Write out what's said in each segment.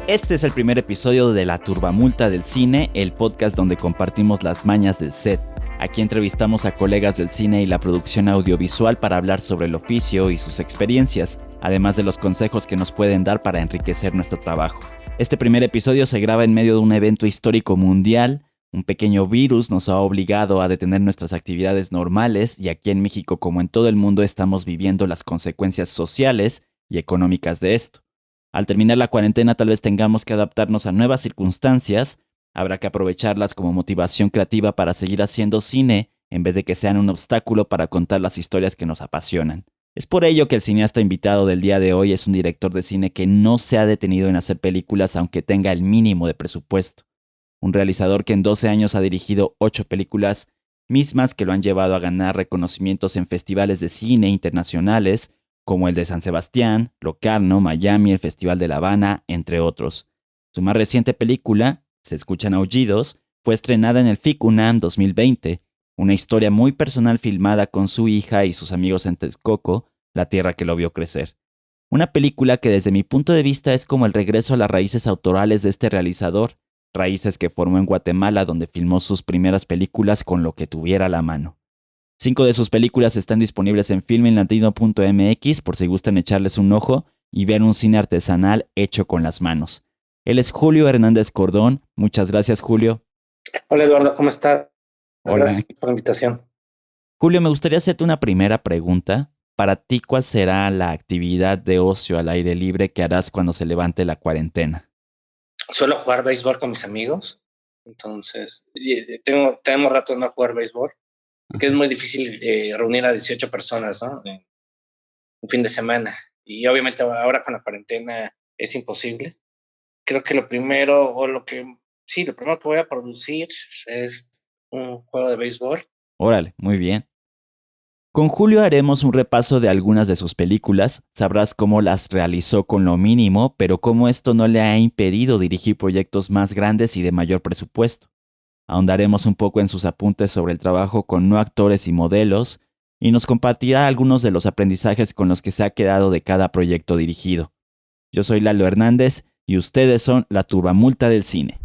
Este es el primer episodio de La Turbamulta del Cine, el podcast donde compartimos las mañas del set. Aquí entrevistamos a colegas del cine y la producción audiovisual para hablar sobre el oficio y sus experiencias, además de los consejos que nos pueden dar para enriquecer nuestro trabajo. Este primer episodio se graba en medio de un evento histórico mundial. Un pequeño virus nos ha obligado a detener nuestras actividades normales y aquí en México, como en todo el mundo, estamos viviendo las consecuencias sociales y económicas de esto. Al terminar la cuarentena tal vez tengamos que adaptarnos a nuevas circunstancias. Habrá que aprovecharlas como motivación creativa para seguir haciendo cine en vez de que sean un obstáculo para contar las historias que nos apasionan. Es por ello que el cineasta invitado del día de hoy es un director de cine que no se ha detenido en hacer películas aunque tenga el mínimo de presupuesto. Un realizador que en 12 años ha dirigido 8 películas, mismas que lo han llevado a ganar reconocimientos en festivales de cine internacionales, como el de San Sebastián, Locarno, Miami, el Festival de La Habana, entre otros. Su más reciente película, Se escuchan aullidos, fue estrenada en el FICUNAM 2020, una historia muy personal filmada con su hija y sus amigos en Texcoco, la tierra que lo vio crecer. Una película que desde mi punto de vista es como el regreso a las raíces autorales de este realizador, raíces que formó en Guatemala donde filmó sus primeras películas con lo que tuviera a la mano. 5 de sus películas están disponibles en filminlatino.mx por si gustan echarles un ojo y ver un cine artesanal hecho con las manos. Él es Julio Hernández Cordón. Muchas gracias, Julio. Hola Eduardo, ¿cómo estás? Hola. Gracias por la invitación. Julio, me gustaría hacerte una primera pregunta. Para ti, ¿cuál será la actividad de ocio al aire libre que harás cuando se levante la cuarentena? Suelo jugar béisbol con mis amigos, entonces tenemos rato de no jugar béisbol, porque es muy difícil reunir a 18 personas, ¿no? En un fin de semana. Y obviamente ahora con la cuarentena es imposible. Creo que lo primero que voy a producir es un juego de béisbol. Órale, muy bien. Con Julio haremos un repaso de algunas de sus películas, sabrás cómo las realizó con lo mínimo, pero cómo esto no le ha impedido dirigir proyectos más grandes y de mayor presupuesto. Ahondaremos un poco en sus apuntes sobre el trabajo con no actores y modelos, y nos compartirá algunos de los aprendizajes con los que se ha quedado de cada proyecto dirigido. Yo soy Lalo Hernández y ustedes son la Turbamulta del Cine.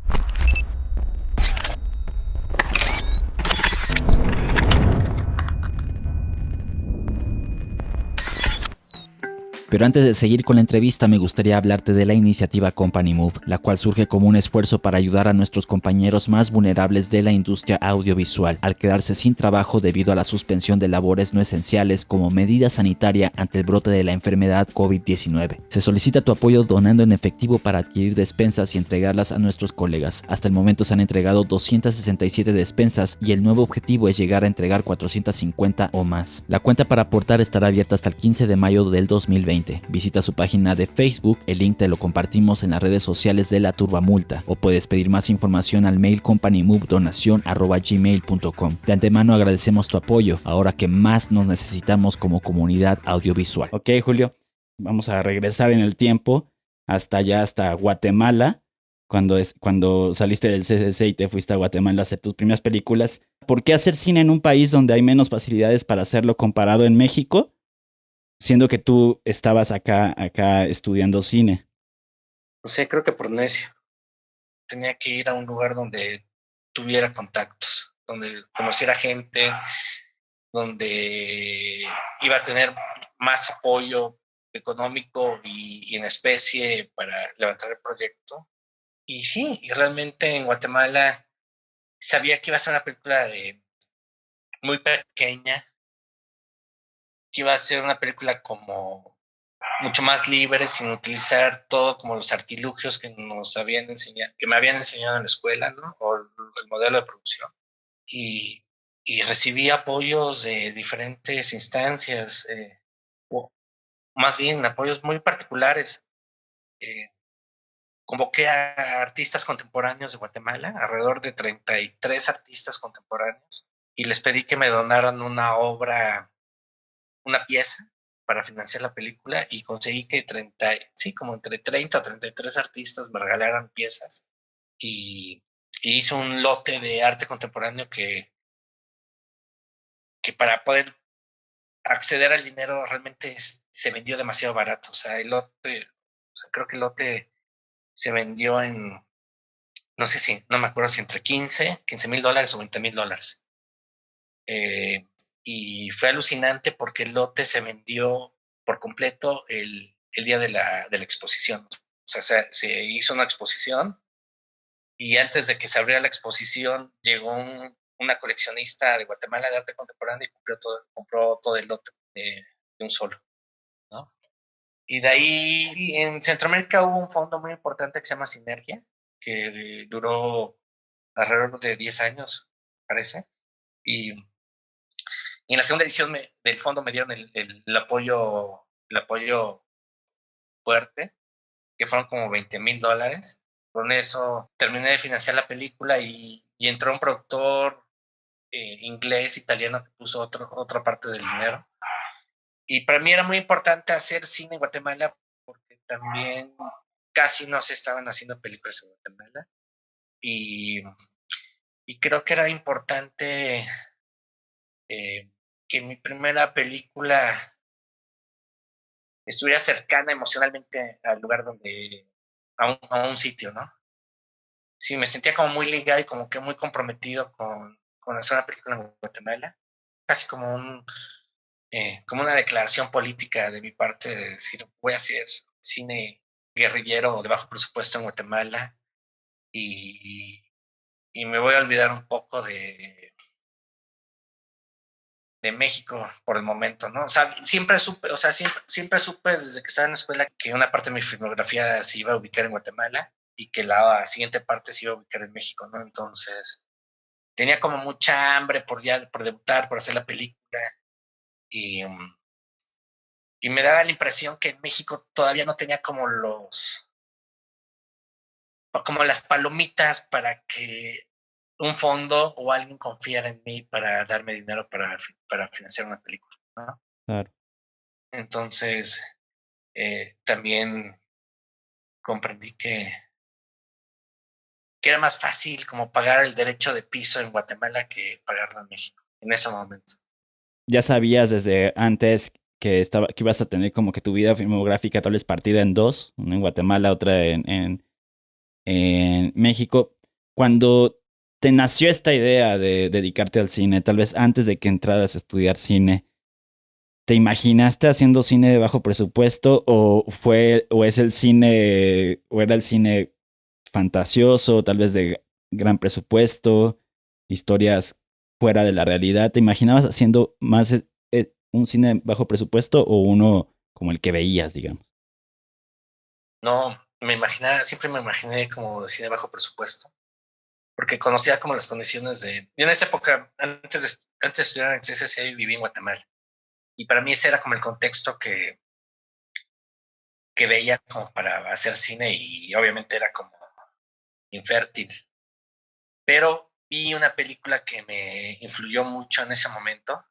Pero antes de seguir con la entrevista me gustaría hablarte de la iniciativa Company Move, la cual surge como un esfuerzo para ayudar a nuestros compañeros más vulnerables de la industria audiovisual al quedarse sin trabajo debido a la suspensión de labores no esenciales como medida sanitaria ante el brote de la enfermedad COVID-19. Se solicita tu apoyo donando en efectivo para adquirir despensas y entregarlas a nuestros colegas. Hasta el momento se han entregado 267 despensas y el nuevo objetivo es llegar a entregar 450 o más. La cuenta para aportar estará abierta hasta el 15 de mayo del 2020. Visita su página de Facebook, el link te lo compartimos en las redes sociales de La Turbamulta, o puedes pedir más información al mail companymovedonacion@gmail.com. De antemano agradecemos tu apoyo, ahora que más nos necesitamos como comunidad audiovisual. Ok, Julio, vamos a regresar en el tiempo hasta Guatemala, cuando saliste del CCC y te fuiste a Guatemala a hacer tus primeras películas. ¿Por qué hacer cine en un país donde hay menos facilidades para hacerlo comparado en México? Siendo que tú estabas acá estudiando cine. No sé, creo que por necio. Tenía que ir a un lugar donde tuviera contactos, donde conociera gente, donde iba a tener más apoyo económico y en especie para levantar el proyecto. Y sí, y realmente en Guatemala sabía que iba a ser una película muy pequeña, que iba a ser una película como mucho más libre, sin utilizar todo como los artilugios que nos habían enseñado, que me habían enseñado en la escuela, ¿no? O el modelo de producción. Y, y recibí apoyos de diferentes instancias, o más bien apoyos muy particulares. Eh, Convoqué a artistas contemporáneos de Guatemala, alrededor de 33 artistas contemporáneos, y les pedí que me donaran una pieza para financiar la película y conseguí que como entre 30 o 33 artistas me regalaran piezas y hizo un lote de arte contemporáneo que para poder acceder al dinero realmente se vendió demasiado barato. O sea, creo que el lote se vendió en, no sé si, no me acuerdo si entre $15,000 o $20,000. Y fue alucinante porque el lote se vendió por completo el día de la exposición. O sea, se hizo una exposición y antes de que se abriera la exposición llegó una coleccionista de Guatemala de arte contemporáneo y compró todo el lote de un solo, ¿no? Y de ahí en Centroamérica hubo un fondo muy importante que se llama Sinergia, que duró alrededor de 10 años, parece. Y en la segunda edición del fondo me dieron el apoyo fuerte, que fueron como $20,000. Con eso terminé de financiar la película y entró un productor inglés, italiano, que puso otra parte del dinero. Y para mí era muy importante hacer cine en Guatemala porque también casi no se estaban haciendo películas en Guatemala. Y, y creo que era importante que mi primera película estuviera cercana emocionalmente al lugar a un sitio, ¿no? Sí, me sentía como muy ligado y como que muy comprometido con hacer una película en Guatemala, casi como una declaración política de mi parte de decir, voy a hacer cine guerrillero de bajo presupuesto en Guatemala y, y me voy a olvidar un poco de México por el momento, ¿no? O sea, siempre supe, siempre supe desde que estaba en la escuela que una parte de mi filmografía se iba a ubicar en Guatemala y que la siguiente parte se iba a ubicar en México, ¿no? Entonces, tenía como mucha hambre por debutar, por hacer la película y, y me daba la impresión que en México todavía no tenía como las palomitas para que un fondo o alguien confiara en mí para darme dinero para financiar una película, ¿no? Claro. Entonces, también comprendí que era más fácil como pagar el derecho de piso en Guatemala que pagarlo en México en ese momento. Ya sabías desde antes que ibas a tener como que tu vida filmográfica tal vez partida en dos, una en Guatemala, otra en México. Cuando te nació esta idea de dedicarte al cine, tal vez antes de que entraras a estudiar cine, ¿te imaginaste haciendo cine de bajo presupuesto o es el cine o era el cine fantasioso, tal vez de gran presupuesto, historias fuera de la realidad? ¿Te imaginabas haciendo más un cine bajo presupuesto o uno como el que veías, digamos? No, siempre me imaginé como de cine bajo presupuesto, porque conocía como las condiciones yo en esa época, antes de estudiar en CCC, viví en Guatemala. Y para mí ese era como el contexto que veía como para hacer cine y obviamente era como infértil. Pero vi una película que me influyó mucho en ese momento,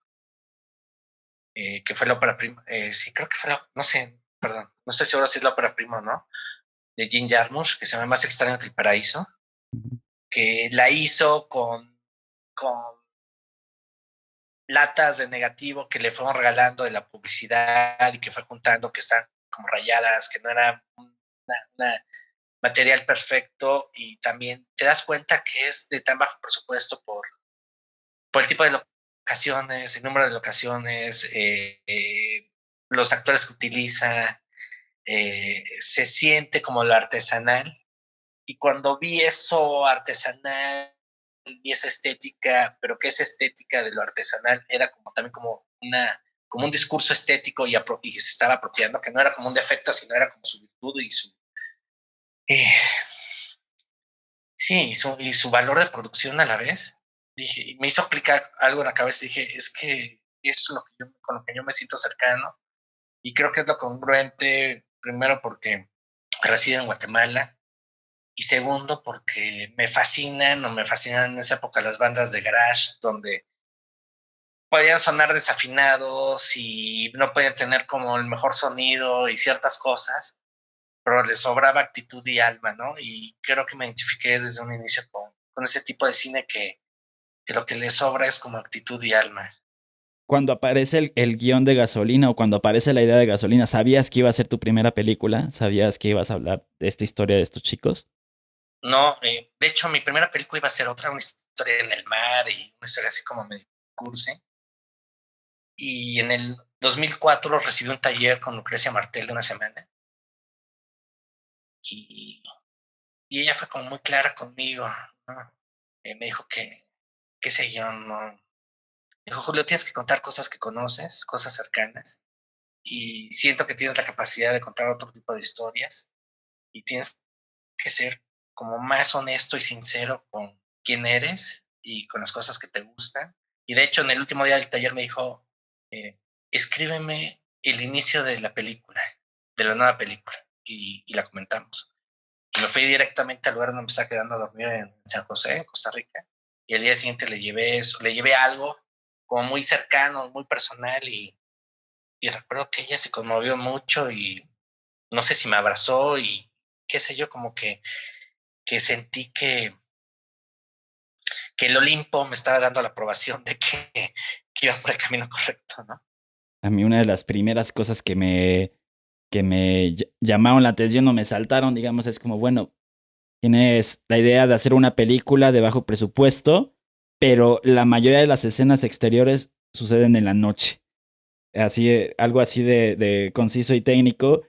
que fue la ópera prima, sí, creo que fue no sé, perdón, no estoy seguro si es la ópera prima o no, de Jim Jarmusch, que se llama Más extraño que el paraíso, que la hizo con latas de negativo que le fueron regalando de la publicidad y que fue juntando, que están como rayadas, que no era una material perfecto, y también te das cuenta que es de tan bajo presupuesto por el tipo de locaciones, el número de locaciones, los actores que utiliza, se siente como lo artesanal. Y cuando vi eso artesanal, vi esa estética, pero que esa estética de lo artesanal era como también como un discurso estético y se estaba apropiando, que no era como un defecto, sino era como su virtud eh, sí, y su valor de producción a la vez. Dije, me hizo aplicar algo en la cabeza y dije, es que es con lo que yo me siento cercano y creo que es lo congruente, primero porque resido en Guatemala y segundo porque me fascinan en esa época las bandas de garage donde podían sonar desafinados y no podían tener como el mejor sonido y ciertas cosas, pero le sobraba actitud y alma, ¿no? Y creo que me identifiqué desde un inicio con ese tipo de cine que lo que le sobra es como actitud y alma. cuando aparece el guión de Gasolina o cuando aparece la idea de Gasolina, ¿sabías que iba a ser tu primera película? ¿Sabías que ibas a hablar de esta historia de estos chicos? No, de hecho, mi primera película iba a ser otra, una historia en el mar y una historia así como medio cursi. Y en el 2004 recibí un taller con Lucrecia Martel de una semana. Y, y ella fue como muy clara conmigo, ¿no? Me dijo que, qué sé yo, no. Me dijo, Julio, tienes que contar cosas que conoces, cosas cercanas. Y siento que tienes la capacidad de contar otro tipo de historias. Y tienes que ser como más honesto y sincero con quién eres y con las cosas que te gustan. Y de hecho, en el último día del taller me dijo, escríbeme el inicio de la película, de la nueva película, y la comentamos. Y me fui directamente al lugar donde me estaba quedando a dormir en San José, en Costa Rica, y al día siguiente le llevé eso, le llevé algo como muy cercano, muy personal, y recuerdo que ella se conmovió mucho y no sé si me abrazó y qué sé yo, como que sentí que el Olimpo me estaba dando la aprobación de que iba por el camino correcto, ¿no? A mí una de las primeras cosas que me llamaron la atención o me saltaron, digamos, es como, bueno, tienes la idea de hacer una película de bajo presupuesto, pero la mayoría de las escenas exteriores suceden en la noche. Así, algo así de conciso y técnico.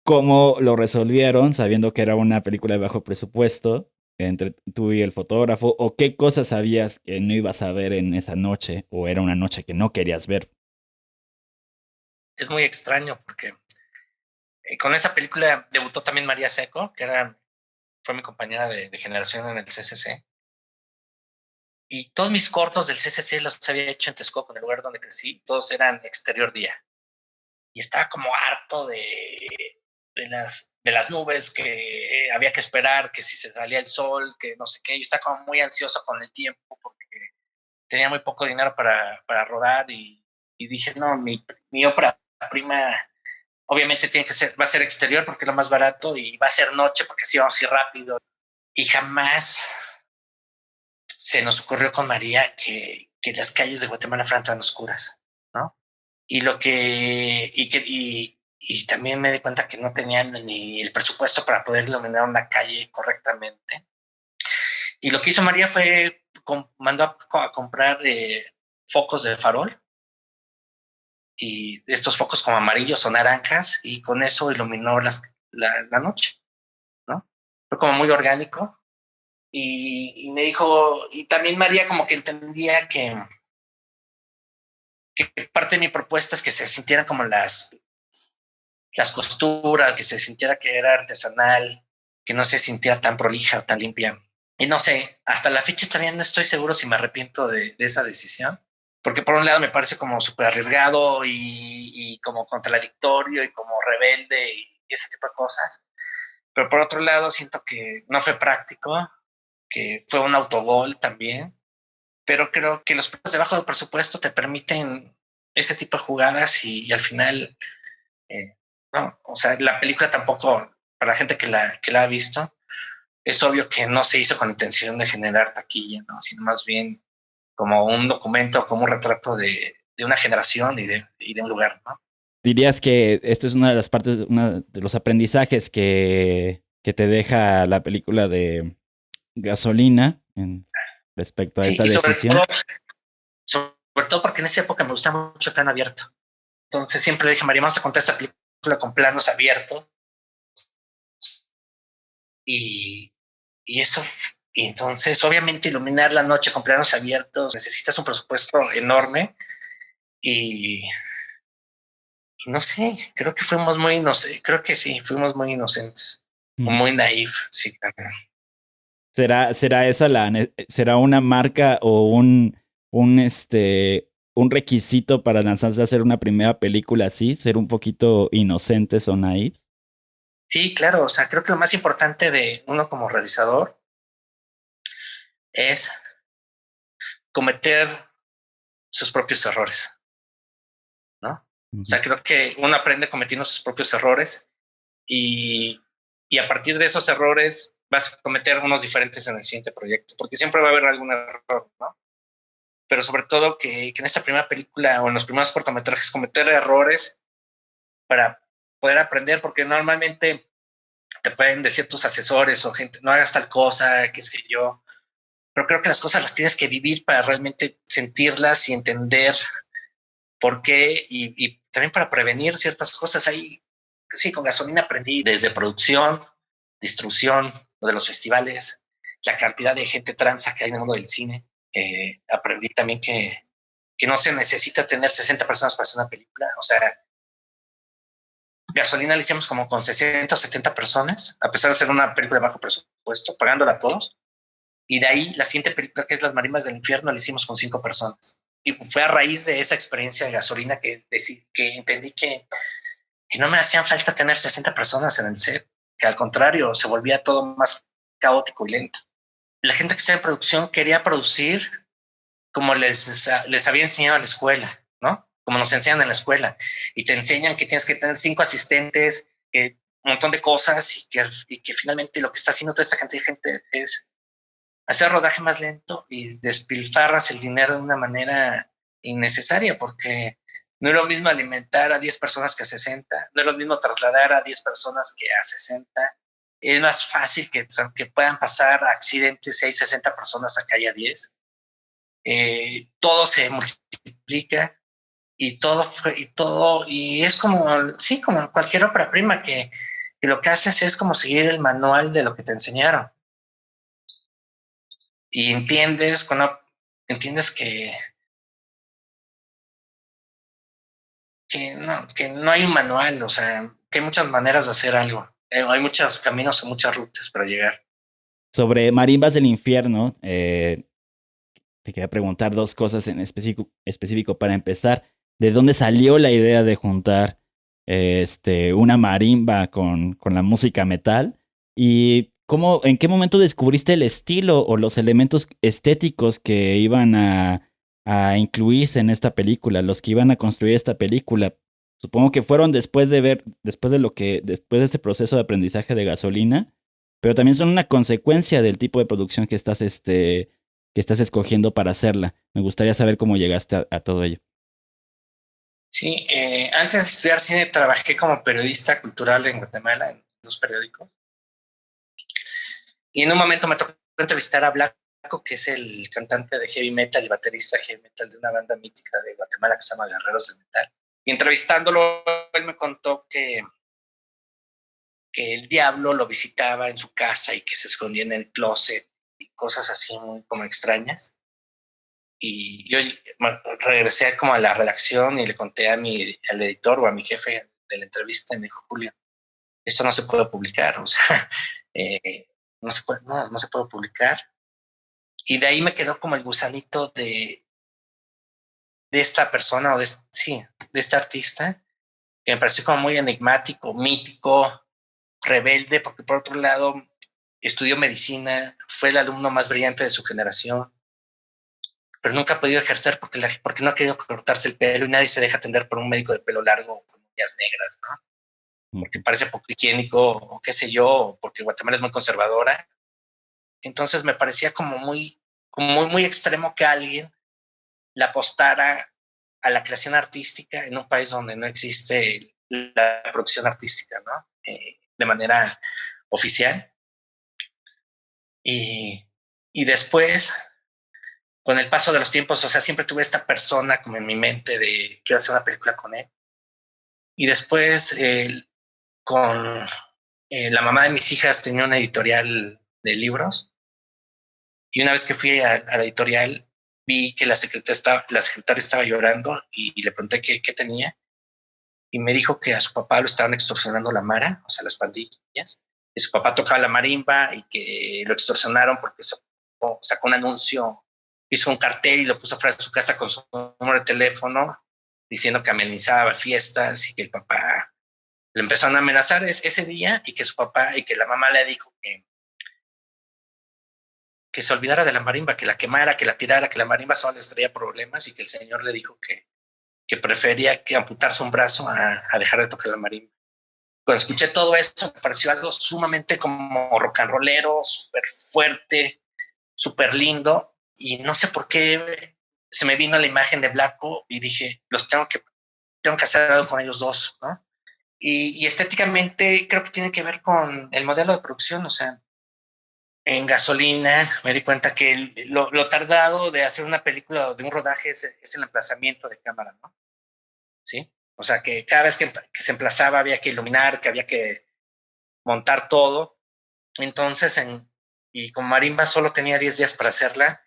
¿Cómo lo resolvieron sabiendo que era una película de bajo presupuesto entre tú y el fotógrafo? ¿O qué cosas sabías que no ibas a ver en esa noche? ¿O era una noche que no querías ver? Es muy extraño porque con esa película debutó también María Seco, fue mi compañera de generación en el CCC. Y todos mis cortos del CCC los había hecho en Texcoco, en el lugar donde crecí. Todos eran exterior día. Y estaba como harto de las nubes, que había que esperar, que si se salía el sol, que no sé qué. Y estaba como muy ansioso con el tiempo porque tenía muy poco dinero para rodar y dije, no, mi ópera prima obviamente va a ser exterior porque es lo más barato y va a ser noche porque así vamos a ir rápido. Y jamás se nos ocurrió con María que las calles de Guatemala fueran tan oscuras, ¿no? Y y también me di cuenta que no tenían ni el presupuesto para poder iluminar una calle correctamente. Y lo que hizo María fue mandó a comprar focos de farol, y estos focos como amarillos o naranjas, y con eso iluminó la noche, ¿no? Fue como muy orgánico. Y me dijo, y también María como que entendía que parte de mi propuesta es que se sintieran como las costuras, que se sintiera que era artesanal, que no se sintiera tan prolija o tan limpia. Y no sé, hasta la fecha también no estoy seguro si me arrepiento de esa decisión, porque por un lado me parece como súper arriesgado y como contradictorio y como rebelde y ese tipo de cosas, pero por otro lado siento que no fue práctico, que fue un autogol también, pero creo que los precios de bajo presupuesto te permiten ese tipo de jugadas y al final, eh, no, o sea, la película tampoco, para la gente que la ha visto, es obvio que no se hizo con intención de generar taquilla, ¿no? Sino más bien como un documento, como un retrato de una generación y de un lugar, ¿no? ¿Dirías que esto es una de las partes, uno de los aprendizajes que te deja la película de Gasolina respecto a Sí, esta y decisión? sobre todo porque en esa época me gustaba mucho el plano abierto. Entonces siempre dije, María, vamos a contar esta película con planos abiertos y, y eso. Y entonces, obviamente, iluminar la noche con planos abiertos necesitas un presupuesto enorme y no sé, creo que fuimos muy inocentes, creo que sí, fuimos muy inocentes o Mm. muy naif, sí, también. ¿Será esa será una marca o un requisito para lanzarse a hacer una primera película así? ¿Ser un poquito inocentes o naifs? Sí, claro, o sea, creo que lo más importante de uno como realizador es cometer sus propios errores, ¿no? O Ujú. sea, creo que uno aprende cometiendo sus propios errores y, y a partir de esos errores vas a cometer unos diferentes en el siguiente proyecto, porque siempre va a haber algún error, ¿no? pero sobre todo que en esta primera película o en los primeros cortometrajes cometer errores para poder aprender, porque normalmente te pueden decir tus asesores o gente, no hagas tal cosa, qué sé yo, pero creo que las cosas las tienes que vivir para realmente sentirlas y entender por qué y también para prevenir ciertas cosas. Ahí, sí, con Gasolina aprendí desde producción, distribución, lo de los festivales, la cantidad de gente transa que hay en el mundo del cine. Aprendí también que no se necesita tener 60 personas para hacer una película. O sea, Gasolina la hicimos como con 60 o 70 personas, a pesar de ser una película de bajo presupuesto, pagándola a todos. Y de ahí la siguiente película, que es Las Marimbas del Infierno, la hicimos con 5 personas. Y fue a raíz de esa experiencia de Gasolina que entendí que no me hacían falta tener 60 personas en el set, que al contrario, se volvía todo más caótico y lento. La gente que estaba en producción quería producir como les había enseñado a la escuela, ¿no? Como nos enseñan en la escuela. Y te enseñan que tienes que tener 5 asistentes, que un montón de cosas y que finalmente lo que está haciendo toda esta cantidad de gente es hacer rodaje más lento y despilfarras el dinero de una manera innecesaria, porque no es lo mismo alimentar a 10 personas que a 60, no es lo mismo trasladar a 10 personas que a 60. Es más fácil que puedan pasar accidentes si hay 60 personas acá haya 10. Todo se multiplica y es como, sí, como cualquier ópera prima que lo que haces es como seguir el manual de lo que te enseñaron. Y entiendes que no hay un manual, o sea, que hay muchas maneras de hacer algo. Hay muchos caminos y muchas rutas para llegar. Sobre Marimbas del Infierno, te quería preguntar dos cosas en específico para empezar. ¿De dónde salió la idea de juntar una marimba con la música metal? ¿Y en qué momento descubriste el estilo o los elementos estéticos que iban a incluirse en esta película, los que iban a construir esta película? Supongo que fueron después después de este proceso de aprendizaje de Gasolina, pero también son una consecuencia del tipo de producción que estás escogiendo para hacerla. Me gustaría saber cómo llegaste a todo ello. Sí, antes de estudiar cine trabajé como periodista cultural en Guatemala, en los periódicos. Y en un momento me tocó entrevistar a Blanco, que es el cantante de heavy metal y baterista de heavy metal de una banda mítica de Guatemala que se llama Guerreros del Metal. Y entrevistándolo, él me contó que el diablo lo visitaba en su casa y que se escondía en el closet y cosas así muy como extrañas. Y yo regresé como a la redacción y le conté al editor o a mi jefe de la entrevista y me dijo, Julio, esto no se puede publicar, o sea, no se puede publicar. Y de ahí me quedó como el gusanito de esta persona de este artista, que me pareció como muy enigmático, mítico, rebelde, porque por otro lado estudió medicina, fue el alumno más brillante de su generación, pero nunca ha podido ejercer porque no ha querido cortarse el pelo y nadie se deja atender por un médico de pelo largo con uñas negras, ¿no? Porque parece poco higiénico o qué sé yo, porque Guatemala es muy conservadora. Entonces me parecía como muy extremo que alguien le apostara a la creación artística en un país donde no existe la producción artística, ¿no? De manera oficial. Y después, con el paso de los tiempos, o sea, siempre tuve esta persona como en mi mente de quiero hacer una película con él. Y después, con la mamá de mis hijas tenía una editorial de libros. Y una vez que fui a la editorial, vi que la secretaria estaba llorando y le pregunté qué tenía. Y me dijo que a su papá lo estaban extorsionando la Mara, o sea, las pandillas. Que su papá tocaba la marimba y que lo extorsionaron porque sacó un anuncio, hizo un cartel y lo puso fuera de su casa con su número de teléfono, diciendo que amenizaba fiestas y que el papá le empezaron a amenazar ese día y que su papá y que la mamá le dijo que se olvidara de la marimba, que la quemara, que la tirara, que la marimba solo les traía problemas y que el señor le dijo que prefería que amputarse un brazo a dejar de tocar la marimba. Cuando escuché todo esto, me pareció algo sumamente como rock and rollero, súper fuerte, súper lindo, y no sé por qué se me vino la imagen de Blanco y dije, tengo que hacer algo con ellos dos, ¿no? Y estéticamente creo que tiene que ver con el modelo de producción, o sea, en Gasolina me di cuenta que lo tardado de hacer una película, de un rodaje, es el emplazamiento de cámara, ¿no? ¿Sí? O sea, que cada vez que se emplazaba había que iluminar, que había que montar todo. Entonces, y como Marimba solo tenía 10 días para hacerla,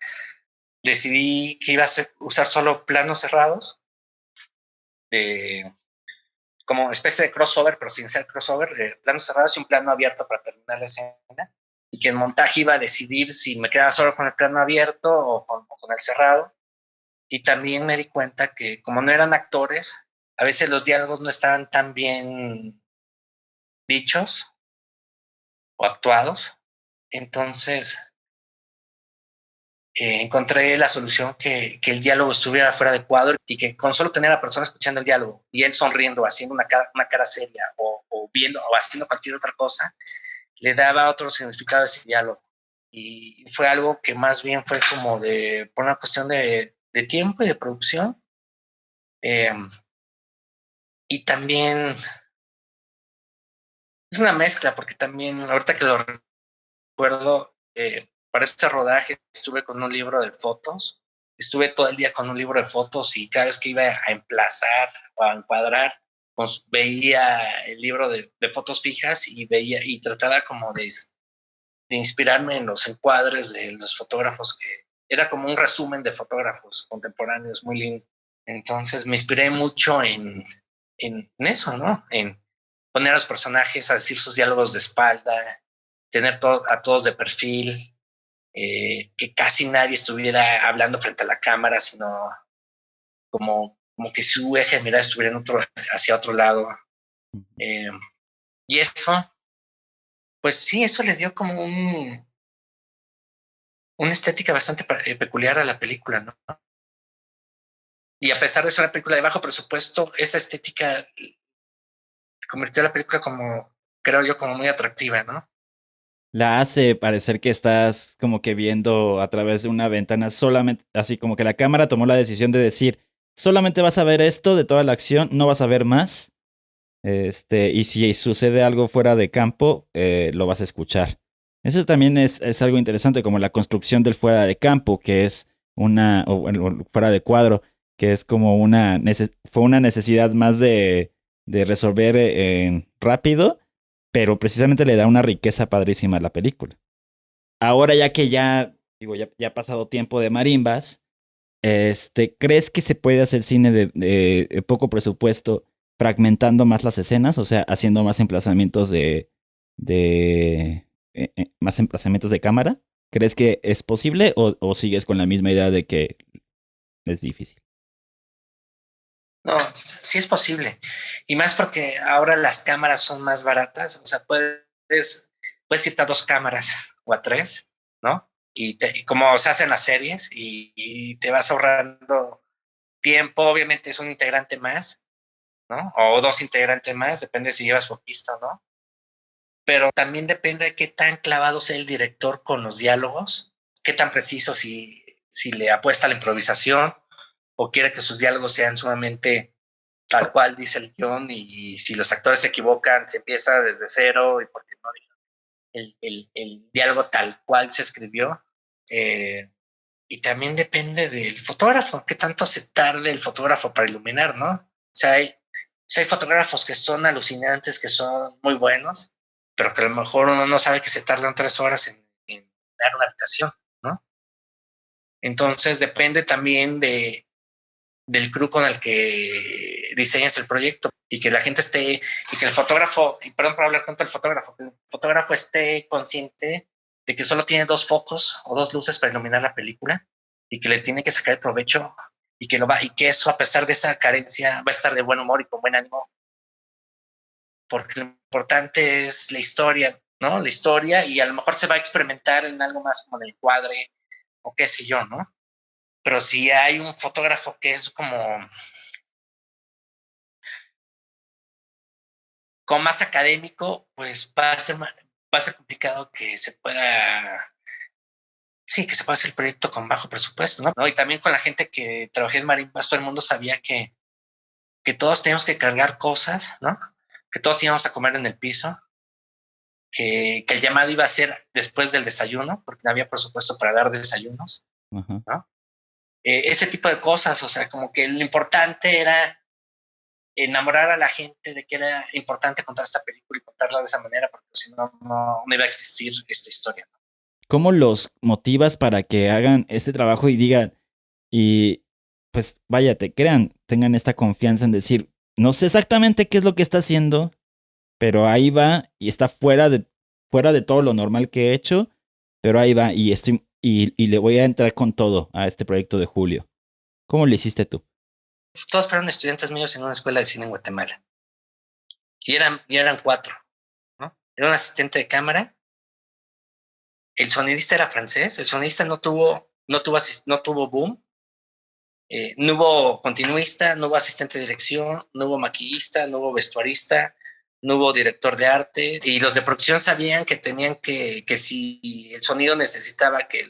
decidí que iba a usar solo planos cerrados, de, como especie de crossover, pero sin ser crossover, planos cerrados y un plano abierto para terminar la escena. Y que en montaje iba a decidir si me quedaba solo con el plano abierto o con el cerrado. Y también me di cuenta que como no eran actores, a veces los diálogos no estaban tan bien dichos o actuados. Entonces encontré la solución que el diálogo estuviera fuera de cuadro y que con solo tener a la persona escuchando el diálogo y él sonriendo, haciendo una cara seria o viendo o haciendo cualquier otra cosa, le daba otro significado a ese diálogo. Y fue algo que más bien fue como por una cuestión de tiempo y de producción. Eh, y también es una mezcla, porque también, ahorita que lo recuerdo, para este rodaje estuve con un libro de fotos, estuve todo el día con un libro de fotos y cada vez que iba a emplazar o a encuadrar, pues veía el libro de fotos fijas y veía y trataba como de inspirarme en los encuadres de los fotógrafos, que era como un resumen de fotógrafos contemporáneos muy lindo. Entonces me inspiré mucho en eso, ¿no? En poner a los personajes a decir sus diálogos de espalda, tener a todos de perfil, que casi nadie estuviera hablando frente a la cámara, sino como que su eje de mirada estuviera hacia otro lado. Eh, y eso, pues sí, eso le dio como una estética bastante peculiar a la película, ¿no? Y a pesar de ser una película de bajo presupuesto, esa estética convirtió a la película como, creo yo, como muy atractiva, ¿no? La hace parecer que estás como que viendo a través de una ventana solamente, así como que la cámara tomó la decisión de decir, solamente vas a ver esto de toda la acción, no vas a ver más. Y si sucede algo fuera de campo, lo vas a escuchar. Eso también es algo interesante, como la construcción del fuera de campo, que es o fuera de cuadro, que es como fue una necesidad más de resolver rápido, pero precisamente le da una riqueza padrísima a la película. Ahora ya que digo, ya ha pasado tiempo de Marimbas, ¿crees que se puede hacer cine de poco presupuesto fragmentando más las escenas? O sea, haciendo más emplazamientos más emplazamientos de cámara. ¿Crees que es posible o sigues con la misma idea de que es difícil? No, sí es posible. Y más porque ahora las cámaras son más baratas. O sea, puedes irte a 2 cámaras o a 3, ¿no? Y como se hacen las series y te vas ahorrando tiempo. Obviamente es un integrante más, ¿no? O 2 integrantes más, depende si llevas foquista o no. Pero también depende de qué tan clavado sea el director con los diálogos, qué tan preciso, si le apuesta a la improvisación o quiere que sus diálogos sean sumamente tal cual dice el guión, y si los actores se equivocan, se empieza desde cero y porque no el diálogo tal cual se escribió. Y también depende del fotógrafo, qué tanto se tarde el fotógrafo para iluminar, ¿no? O sea, hay fotógrafos que son alucinantes, que son muy buenos, pero que a lo mejor uno no sabe que se tardan 3 horas en dar una habitación, ¿no? Entonces depende también del crew con el que diseñas el proyecto, y que la gente esté, y que el fotógrafo, y perdón por hablar tanto del fotógrafo, que el fotógrafo esté consciente de que solo tiene 2 focos o 2 luces para iluminar la película y que le tiene que sacar el provecho, y que eso, a pesar de esa carencia, va a estar de buen humor y con buen ánimo, porque lo importante es la historia, ¿no? La historia, y a lo mejor se va a experimentar en algo más como del cuadre o qué sé yo, ¿no? Pero si hay un fotógrafo que es como más académico, pues va a ser complicado que se pueda sí, que se puede hacer el proyecto con bajo presupuesto, ¿no? Y también con la gente que trabajé en Marimbas, todo el mundo sabía que todos teníamos que cargar cosas, ¿no? Que todos íbamos a comer en el piso, que el llamado iba a ser después del desayuno, porque no había presupuesto para dar desayunos, Ajá. ¿no? Ese tipo de cosas, o sea, como que lo importante era enamorar a la gente de que era importante contar esta película y contarla de esa manera, porque si no, no iba a existir esta historia. ¿Cómo los motivas para que hagan este trabajo y digan, y pues vaya, te crean, tengan esta confianza en decir, no sé exactamente qué es lo que está haciendo, pero ahí va y está fuera de todo lo normal que he hecho, pero ahí va y le voy a entrar con todo a este proyecto de Julio? ¿Cómo lo hiciste tú? Todos fueron estudiantes míos en una escuela de cine en Guatemala. Y eran 4, ¿no? Era un asistente de cámara. El sonidista era francés. El sonidista no tuvo boom. No hubo continuista, no hubo asistente de dirección, no hubo maquillista, no hubo vestuarista, no hubo director de arte. Y los de producción sabían que tenían que si el sonido necesitaba que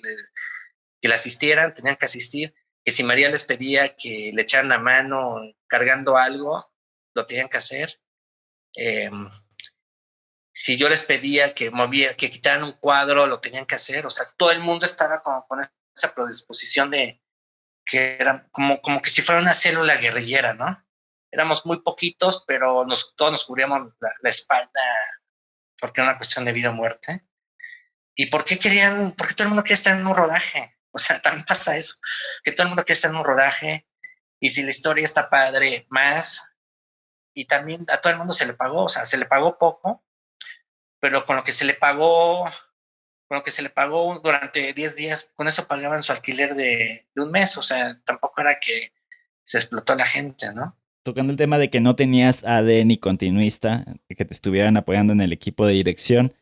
le asistieran, tenían que asistir. Que si María les pedía que le echaran la mano cargando algo, lo tenían que hacer. Eh, si yo les pedía que quitaran un cuadro, lo tenían que hacer. O sea, todo el mundo estaba con esa predisposición de que era como que si fuera una célula guerrillera, ¿no? Éramos muy poquitos, pero todos nos cubríamos la espalda porque era una cuestión de vida o muerte. ¿Y por qué todo el mundo quería estar en un rodaje? O sea, también pasa eso, que todo el mundo quiere estar en un rodaje y si la historia está padre, más. Y también a todo el mundo se le pagó, o sea, se le pagó poco, pero con lo que se le pagó durante 10 días, con eso pagaban su alquiler de un mes, o sea, tampoco era que se explotó la gente, ¿no? Tocando el tema de que no tenías AD ni continuista, que te estuvieran apoyando en el equipo de dirección,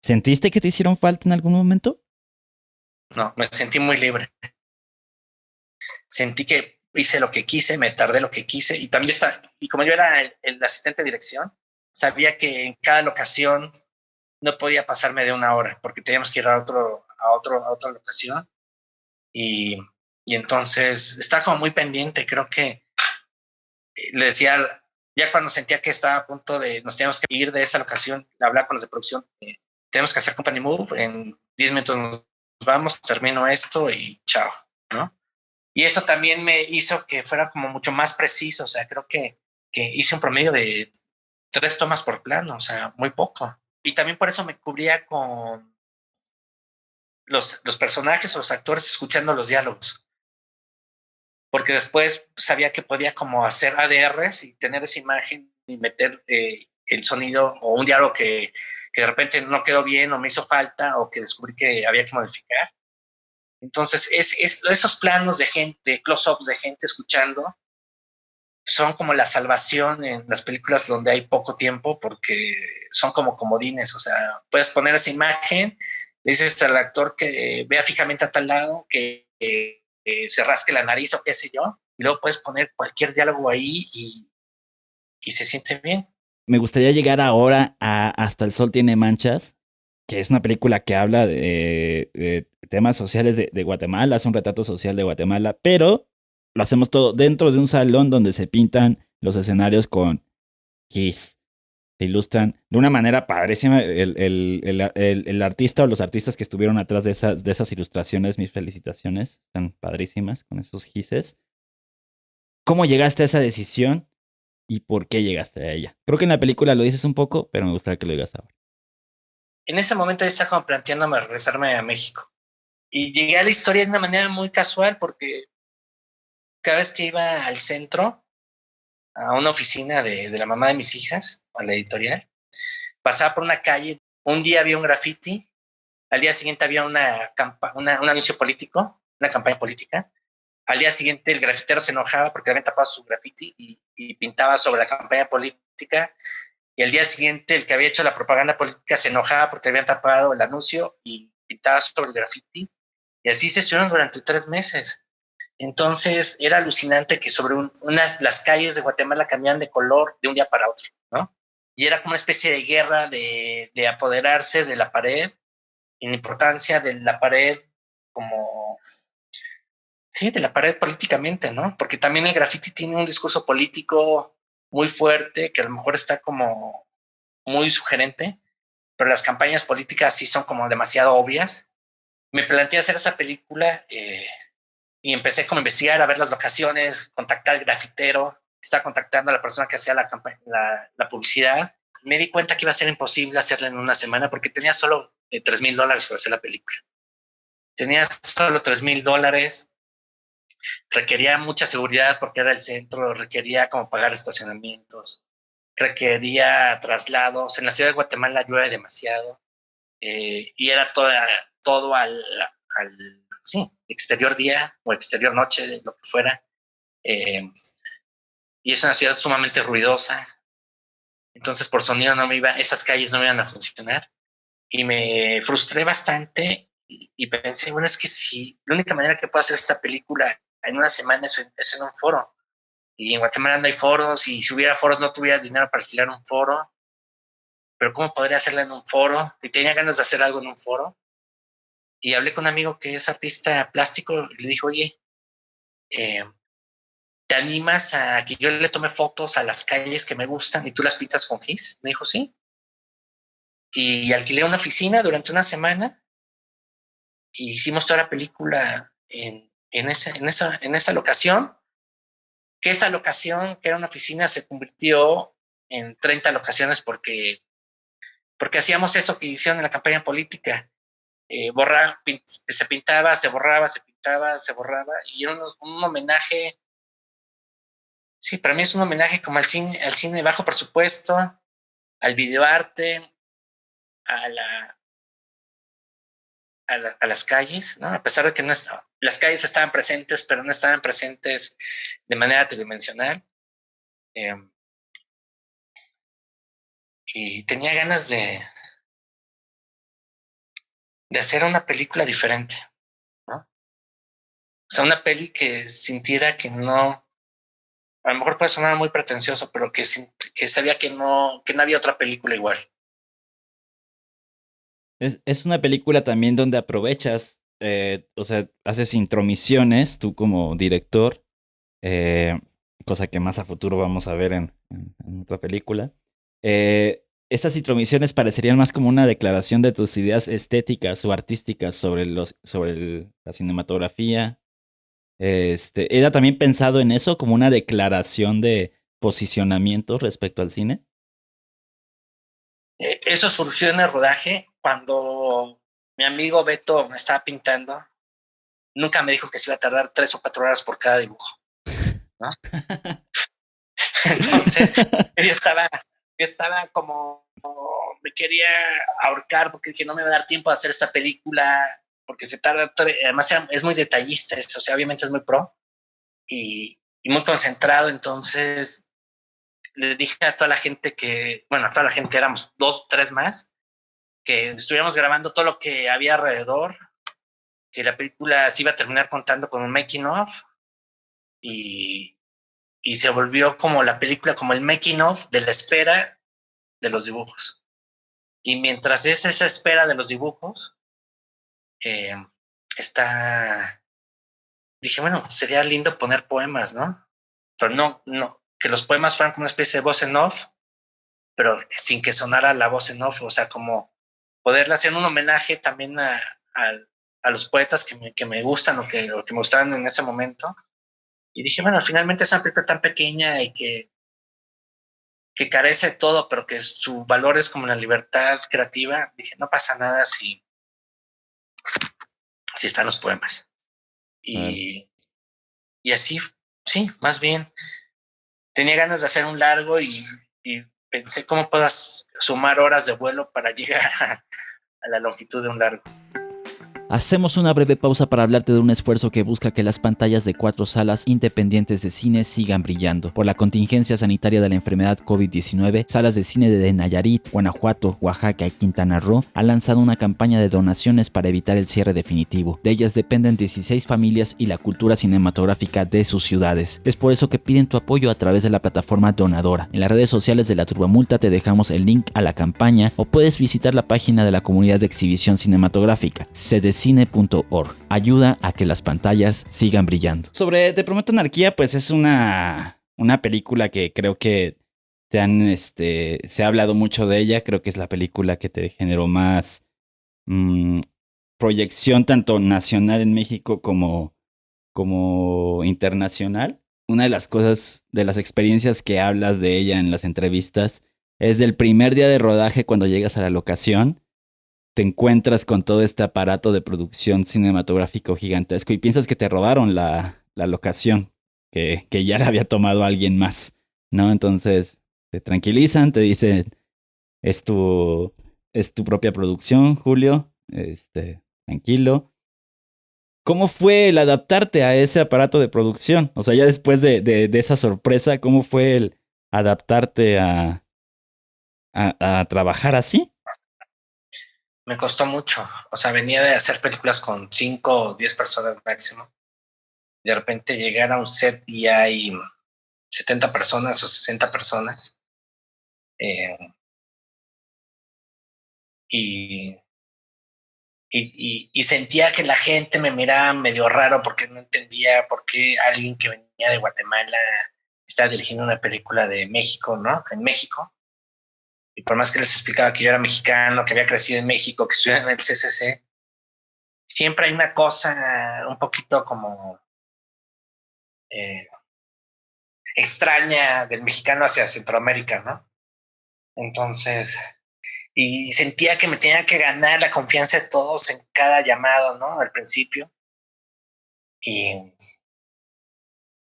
¿sentiste que te hicieron falta en algún momento? No, me sentí muy libre. Sentí que hice lo que quise, me tardé lo que quise y como yo era el asistente de dirección, sabía que en cada locación no podía pasarme de una hora porque teníamos que ir a otra locación y, y entonces estaba como muy pendiente. Creo que le decía, ya cuando sentía que estaba a punto de, nos teníamos que ir de esa locación, hablar con los de producción, tenemos que hacer company move, en 10 minutos nos vamos, termino esto y chao, ¿no? Y eso también me hizo que fuera como mucho más preciso, o sea, creo que hice un promedio de 3 tomas por plano, o sea, muy poco. Y también por eso me cubría con los personajes o los actores escuchando los diálogos, porque después sabía que podía como hacer ADRs y tener esa imagen y meter el sonido o un diálogo que de repente no quedó bien o me hizo falta o que descubrí que había que modificar. Entonces, esos planos de gente, close-ups de gente escuchando, son como la salvación en las películas donde hay poco tiempo porque son como comodines, o sea, puedes poner esa imagen, le dices al actor que vea fijamente a tal lado, que se rasque la nariz o qué sé yo, y luego puedes poner cualquier diálogo ahí y se siente bien. Me gustaría llegar ahora a Hasta el sol tiene manchas, que es una película que habla de temas sociales de Guatemala, es un retrato social de Guatemala, pero lo hacemos todo dentro de un salón donde se pintan los escenarios con Kiss. Se ilustran de una manera padrísima. El artista o los artistas que estuvieron atrás de esas ilustraciones, mis felicitaciones, están padrísimas con esos gises. ¿Cómo llegaste a esa decisión y por qué llegaste a ella? Creo que en la película lo dices un poco, pero me gustaría que lo digas ahora. En ese momento yo estaba como planteándome regresarme a México. Y llegué a la historia de una manera muy casual porque cada vez que iba al centro, a una oficina de la mamá de mis hijas, a la editorial, pasaba por una calle, un día había un graffiti, al día siguiente había un anuncio político, una campaña política, al día siguiente el grafitero se enojaba porque habían tapado su graffiti y pintaba sobre la campaña política, y al día siguiente el que había hecho la propaganda política se enojaba porque habían tapado el anuncio y pintaba sobre el graffiti, y así se estuvieron durante 3 meses. Entonces era alucinante que sobre las calles de Guatemala cambiaban de color de un día para otro, ¿no? Y era como una especie de guerra de apoderarse de la pared la importancia de la pared como, sí, de la pared políticamente, ¿no? Porque también el graffiti tiene un discurso político muy fuerte, que a lo mejor está como muy sugerente, pero las campañas políticas sí son como demasiado obvias. Me planteé hacer esa película y empecé como a investigar, a ver las locaciones, contactar al grafitero, estaba contactando a la persona que hacía la publicidad. Me di cuenta que iba a ser imposible hacerla en una semana porque tenía solo $3,000 para hacer la película. Tenía solo $3,000, requería mucha seguridad porque era el centro, requería como pagar estacionamientos, requería traslados. En la ciudad de Guatemala llueve demasiado y era todo al sí, exterior día o exterior noche, lo que fuera. Y es una ciudad sumamente ruidosa. Entonces, por sonido no me iba, esas calles no me iban a funcionar. Y me frustré bastante y pensé, bueno, es que si la única manera que puedo hacer esta película en una semana es en un foro. Y en Guatemala no hay foros, y si hubiera foros no tuviera dinero para alquilar un foro. Pero ¿cómo podría hacerla en un foro? Y tenía ganas de hacer algo en un foro. Y hablé con un amigo que es artista plástico y le dijo, oye, ¿te animas a que yo le tome fotos a las calles que me gustan y tú las pintas con gis? Me dijo, sí. Y alquilé una oficina durante una semana y hicimos toda la película en esa locación, que esa locación, que era una oficina, se convirtió en 30 locaciones porque hacíamos eso que hicieron en la campaña política. Se pintaba, se borraba, se pintaba, se borraba, y era un homenaje. Sí, para mí es un homenaje como al cine de bajo presupuesto, al videoarte, a, la, a las calles, ¿no? A pesar de que no las calles estaban presentes, pero no estaban presentes de manera tridimensional. Y tenía ganas de hacer una película diferente, ¿no? O sea, una peli que sintiera que no, a lo mejor puede sonar muy pretencioso, pero que sabía que no había otra película igual. Es una película también donde aprovechas, o sea, haces intromisiones tú como director, eh, cosa que más a futuro vamos a ver en otra película. Estas intromisiones parecerían más como una declaración de tus ideas estéticas o artísticas sobre la cinematografía. ¿Era también pensado en eso como una declaración de posicionamiento respecto al cine? Eso surgió en el rodaje cuando mi amigo Beto me estaba pintando. Nunca me dijo que se iba a tardar 3 o 4 horas por cada dibujo, ¿no? Entonces yo estaba como, me quería ahorcar porque dije, no me va a dar tiempo de hacer esta película porque se tarda, además es muy detallista eso, o sea, obviamente es muy pro y muy concentrado. Entonces le dije a toda la gente a toda la gente, éramos 2, 3 más, que estuviéramos grabando todo lo que había alrededor, que la película se iba a terminar contando con un making of y, y se volvió como la película, como el making of de la espera de los dibujos. Y mientras es esa espera de los dibujos, eh, está, dije, bueno, sería lindo poner poemas, ¿no? Pero no, que los poemas fueran como una especie de voz en off, pero sin que sonara la voz en off, o sea, como poderle hacer un homenaje también a los poetas que me gustan o que me gustaban en ese momento. Y dije, bueno, finalmente es una película tan pequeña y que carece de todo, pero que su valor es como la libertad creativa. Dije, no pasa nada si están los poemas. Claro. Y así, sí, más bien, tenía ganas de hacer un largo y pensé cómo puedas sumar horas de vuelo para llegar a la longitud de un largo. Hacemos una breve pausa para hablarte de un esfuerzo que busca que las pantallas de 4 salas independientes de cine sigan brillando. Por la contingencia sanitaria de la enfermedad COVID-19, salas de cine de Nayarit, Guanajuato, Oaxaca y Quintana Roo han lanzado una campaña de donaciones para evitar el cierre definitivo. De ellas dependen 16 familias y la cultura cinematográfica de sus ciudades. Es por eso que piden tu apoyo a través de la plataforma donadora. En las redes sociales de La Turbamulta te dejamos el link a la campaña o puedes visitar la página de la comunidad de exhibición cinematográfica, cine.org. Ayuda a que las pantallas sigan brillando. Sobre Te Prometo Anarquía, pues es una película que creo que se ha hablado mucho de ella. Creo que es la película que te generó más proyección tanto nacional en México como internacional. Una de las cosas, de las experiencias que hablas de ella en las entrevistas, es del primer día de rodaje cuando llegas a la locación. Te encuentras con todo este aparato de producción cinematográfico gigantesco y piensas que te robaron la locación, que ya la había tomado alguien más, ¿no? Entonces te tranquilizan, te dicen, es tu propia producción, Julio, tranquilo. ¿Cómo fue el adaptarte a ese aparato de producción? O sea, ya después de esa sorpresa, ¿cómo fue el adaptarte a trabajar así? Me costó mucho. O sea, venía de hacer películas con 5 o 10 personas máximo. De repente llegar a un set y hay 70 personas o 60 personas. Eh, y, y sentía que la gente me miraba medio raro porque no entendía por qué alguien que venía de Guatemala estaba dirigiendo una película de México, ¿no? En México. Y por más que les explicaba que yo era mexicano, que había crecido en México, que estudiaba en el CCC, siempre hay una cosa un poquito como eh, extraña del mexicano hacia Centroamérica, ¿no? Entonces, y sentía que me tenía que ganar la confianza de todos en cada llamado, ¿no? Al principio. Y,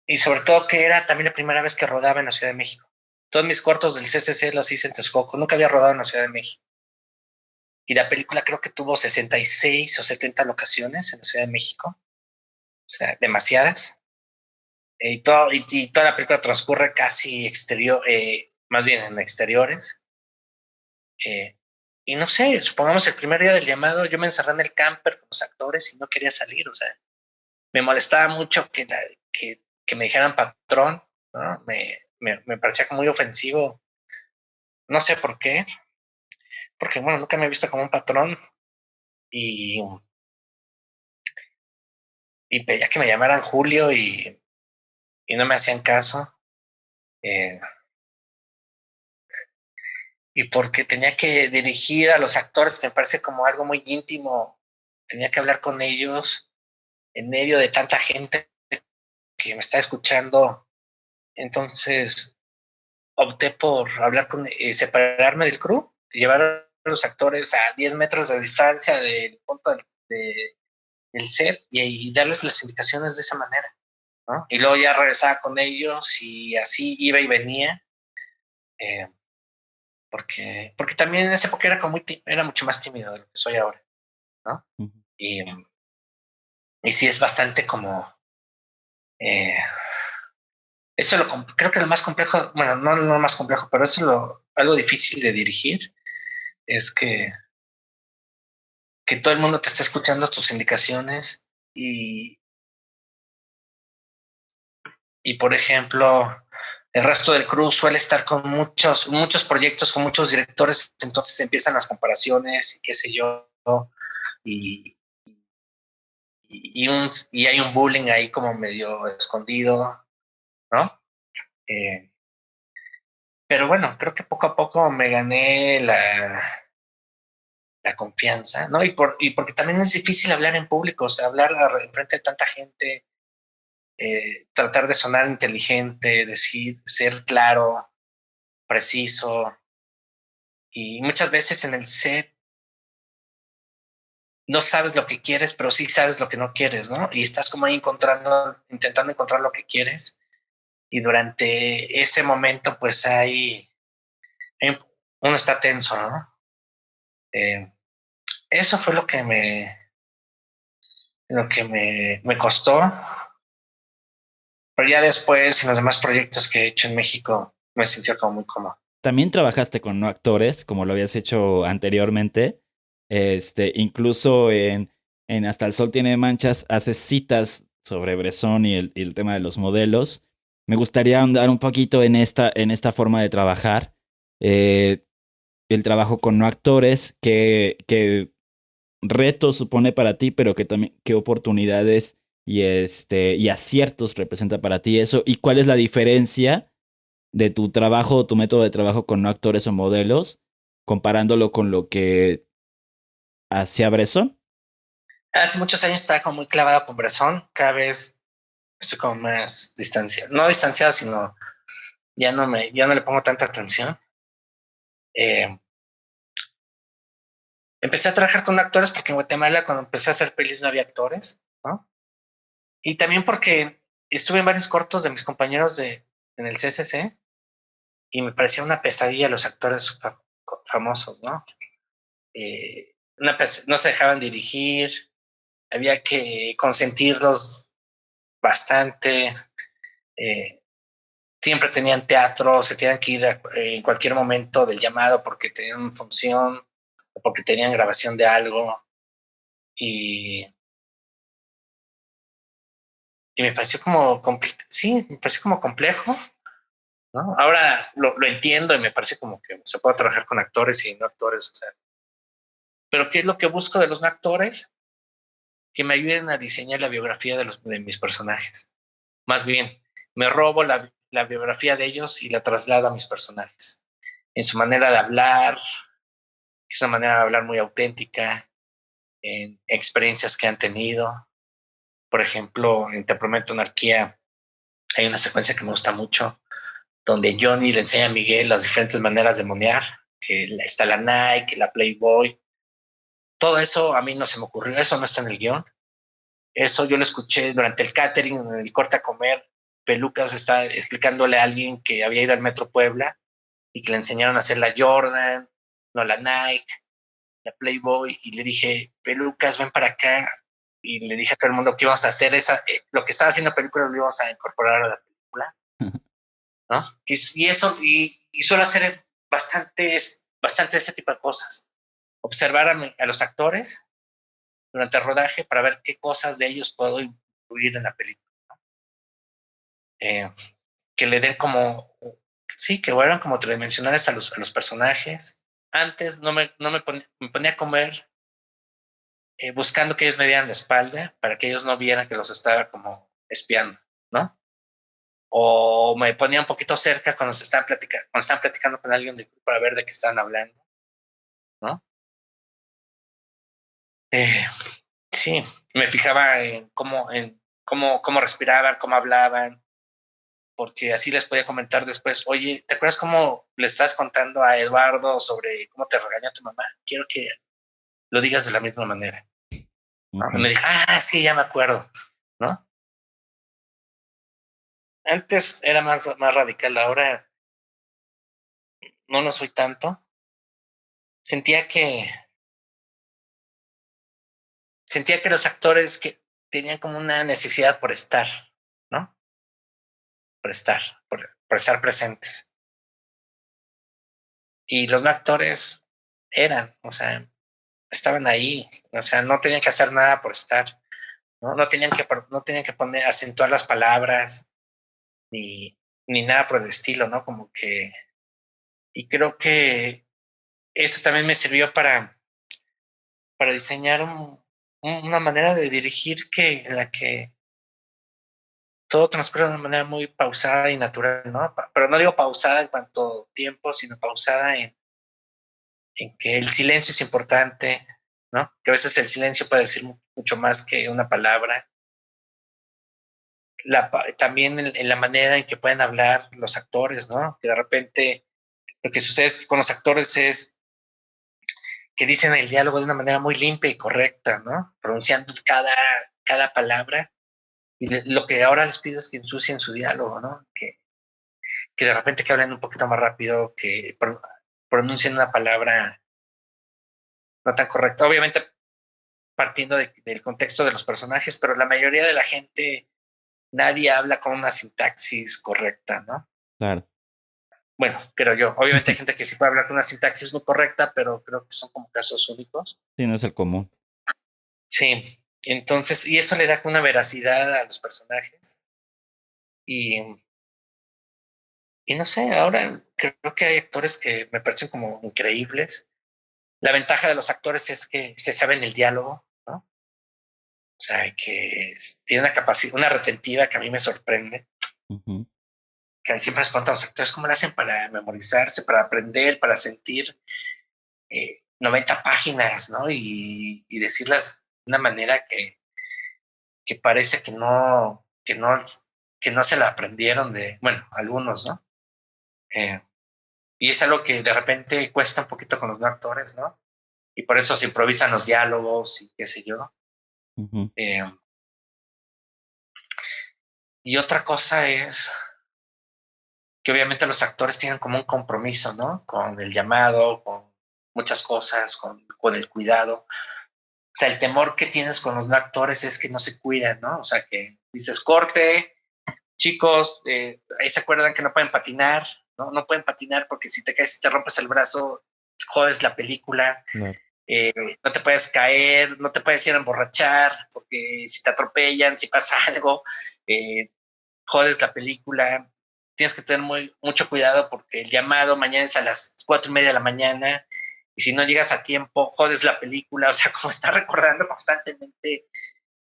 y sobre todo que era también la primera vez que rodaba en la Ciudad de México. Todos mis cortos del CCC los hice en Texcoco, nunca había rodado en la Ciudad de México. Y la película creo que tuvo 66 o 70 locaciones en la Ciudad de México, o sea, demasiadas. Y toda la película transcurre casi exterior, más bien en exteriores. Y no sé, supongamos el primer día del llamado, yo me encerré en el camper con los actores y no quería salir, o sea, me molestaba mucho que me dijeran patrón, ¿no? Me parecía muy ofensivo, no sé por qué, porque bueno, nunca me he visto como un patrón y, y pedía que me llamaran Julio y no me hacían caso. Eh, y porque tenía que dirigir a los actores, que me parece como algo muy íntimo, tenía que hablar con ellos en medio de tanta gente que me está escuchando. Entonces opté por hablar con, separarme del crew, llevar a los actores a 10 metros de distancia del punto del set y darles las indicaciones de esa manera, ¿no? Y luego ya regresaba con ellos y así iba y venía. Eh, porque también en esa época era, era mucho más tímido de lo que soy ahora, ¿no? Ujú. Y, y sí es bastante como... Eh, eso creo que lo más complejo, bueno, no lo más complejo, pero eso es algo difícil de dirigir, es que todo el mundo te está escuchando tus indicaciones y por ejemplo, el resto del crew suele estar con muchos proyectos, con muchos directores, entonces empiezan las comparaciones y qué sé yo, y, y hay un bullying ahí como medio escondido, ¿no? Eh, pero bueno, creo que poco a poco me gané la confianza, ¿no? Y porque también es difícil hablar en público, o sea, hablar en frente de tanta gente, tratar de sonar inteligente, decir, ser claro, preciso. Y muchas veces en el set no sabes lo que quieres, pero sí sabes lo que no quieres, ¿no? Y estás como ahí intentando encontrar lo que quieres. Y durante ese momento, pues uno está tenso, ¿no? Eh, eso fue lo que lo que me costó, pero ya después en los demás proyectos que he hecho en México me sentí como muy cómodo. También trabajaste con no actores, como lo habías hecho anteriormente. Incluso en Hasta el Sol tiene manchas, haces citas sobre Bresson y el tema de los modelos. Me gustaría ahondar un poquito en esta forma de trabajar. Eh, el trabajo con no actores, qué retos supone para ti, pero que también qué oportunidades y aciertos representa para ti eso, y cuál es la diferencia de tu trabajo, tu método de trabajo con no actores o modelos, comparándolo con lo que hacía Bresson. Hace muchos años estaba como muy clavado con Bresson, cada vez estoy como más distanciado, no distanciado, sino ya no le pongo tanta atención. Eh, Empecé a trabajar con actores porque en Guatemala cuando empecé a hacer pelis no había actores, ¿no? Y también porque estuve en varios cortos de mis compañeros en el CCC y me parecía una pesadilla los actores famosos, ¿no? No se dejaban dirigir, había que consentirlos bastante, eh, siempre tenían teatro, se tenían que ir en cualquier momento del llamado porque tenían función o porque tenían grabación de algo y, y me pareció como, sí, me pareció como complejo, ¿no? Ahora lo entiendo y me parece como que se puede trabajar con actores y no actores, o sea, pero ¿qué es lo que busco de los no actores? Que me ayuden a diseñar la biografía de mis personajes. Más bien, me robo la biografía de ellos y la traslado a mis personajes. En su manera de hablar, que es una manera de hablar muy auténtica, en experiencias que han tenido. Por ejemplo, en Te Prometo Anarquía hay una secuencia que me gusta mucho, donde Johnny le enseña a Miguel las diferentes maneras de monear, que está la Nike, la Playboy. Todo eso a mí no se me ocurrió, eso no está en el guión. Eso yo lo escuché durante el catering, en el corte a comer. Pelucas está explicándole a alguien que había ido al Metro Puebla y que le enseñaron a hacer la Jordan, no la Nike, la Playboy, y le dije, Pelucas, ven para acá. Y le dije a todo el mundo que íbamos a hacer lo que estaba haciendo la película lo íbamos a incorporar a la película, ¿no? Y suelo hacer bastante ese tipo de cosas. Observar a los actores durante el rodaje para ver qué cosas de ellos puedo incluir en la película. Eh, que le den como, sí, que fueran como tridimensionales a los personajes. Antes me ponía a comer buscando que ellos me dieran la espalda para que ellos no vieran que los estaba como espiando, ¿no? O me ponía un poquito cerca cuando estaban platicando con alguien para ver de qué estaban hablando, ¿no? Eh, sí, me fijaba cómo respiraban, cómo hablaban, porque así les podía comentar después, oye, ¿te acuerdas cómo le estás contando a Eduardo sobre cómo te regañó tu mamá? Quiero que lo digas de la misma manera. ¿No? Okay. Me dijo, sí, ya me acuerdo, ¿no? Antes era más radical, ahora no lo soy tanto. Sentía que, sentía que los actores que tenían como una necesidad por estar, ¿no? Por estar, por estar presentes. Y los no actores o sea, estaban ahí, o sea, no tenían que hacer nada por estar, ¿no? No tenían que poner, acentuar las palabras, ni, ni nada por el estilo, ¿no? Como que, y creo que eso también me sirvió para diseñar una manera de dirigir en la que todo transcurre de una manera muy pausada y natural, ¿no? Pero no digo pausada en cuanto a tiempo, sino pausada en que el silencio es importante, ¿no? Que a veces el silencio puede decir mucho más que una palabra. También en la manera en que pueden hablar los actores, ¿no? Que de repente lo que sucede es que con los actores es que dicen el diálogo de una manera muy limpia y correcta, ¿no? Pronunciando cada palabra. Y lo que ahora les pido es que ensucien su diálogo, ¿no? Que de repente que hablen un poquito más rápido, que pronuncien una palabra no tan correcta. Obviamente partiendo del contexto de los personajes, pero la mayoría de la gente, nadie habla con una sintaxis correcta, ¿no? Claro. Bueno, creo yo. Obviamente hay gente que sí puede hablar con una sintaxis muy correcta, pero creo que son como casos únicos. Sí, no es el común. Sí, entonces, y eso le da una veracidad a los personajes. Y, y no sé, ahora creo que hay actores que me parecen como increíbles. La ventaja de los actores es que se saben el diálogo, ¿no? O sea, que tiene una capacidad, una retentiva que a mí me sorprende. Uh-huh. Que siempre les pregunto a los actores cómo lo hacen para memorizarse, para aprender, para sentir 90 páginas, ¿no? Y decirlas de una manera que parece que no se la aprendieron de, bueno, algunos, ¿no? Y es algo que de repente cuesta un poquito con los no actores, ¿no? Y por eso se improvisan los diálogos y qué sé yo. Uh-huh. Y otra cosa es que obviamente los actores tienen como un compromiso, ¿no? Con el llamado, con muchas cosas, con el cuidado. O sea, el temor que tienes con los no actores es que no se cuidan, ¿no? O sea, que dices, corte, chicos, ahí se acuerdan que no pueden patinar, ¿no? No pueden patinar porque si te caes y te rompes el brazo, jodes la película. Claro. No te puedes caer, no te puedes ir a emborrachar, porque si te atropellan, si pasa algo, jodes la película. Tienes que tener mucho cuidado porque el llamado mañana es a las 4:30 de la mañana y si no llegas a tiempo, jodes la película. O sea, como está recordando constantemente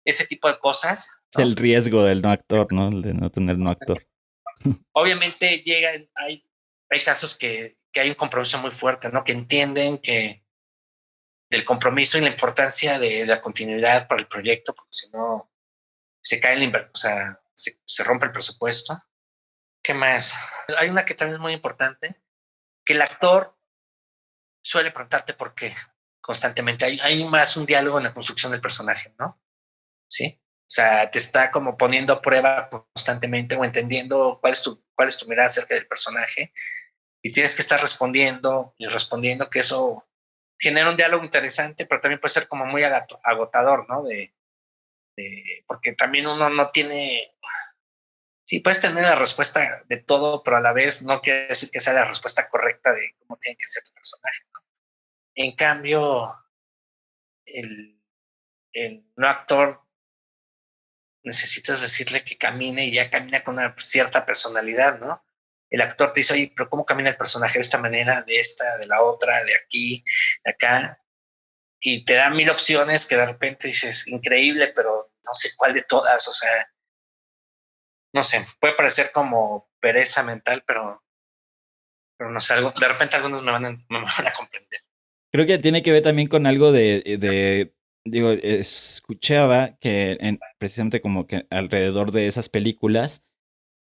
ese tipo de cosas, Es ¿no? el riesgo del no actor, ¿no? El de no tener no actor. Obviamente hay casos que hay un compromiso muy fuerte, ¿no? Que entienden que del compromiso y la importancia de la continuidad para el proyecto, porque si no se cae o sea, se rompe el presupuesto. ¿Qué más? Hay una que también es muy importante, que el actor suele preguntarte por qué constantemente. Hay más un diálogo en la construcción del personaje, ¿no? Sí. O sea, te está como poniendo a prueba constantemente o entendiendo cuál es tu mirada acerca del personaje y tienes que estar respondiendo y respondiendo, que eso genera un diálogo interesante, pero también puede ser como muy agotador, ¿no? Porque también uno no tiene. Sí, puedes tener la respuesta de todo, pero a la vez no quiere decir que sea la respuesta correcta de cómo tiene que ser tu personaje, ¿no? En cambio, el, el no actor necesitas decirle que camine y ya camina con una cierta personalidad, ¿no? El actor te dice, oye, pero ¿cómo camina el personaje de esta manera, de esta, de la otra, de aquí, de acá? Y te da 1000 opciones que de repente dices, increíble, pero no sé cuál de todas, o sea, no sé, puede parecer como pereza mental, pero no sé, de repente algunos me van a comprender. Creo que tiene que ver también con algo digo, escuchaba que precisamente como que alrededor de esas películas,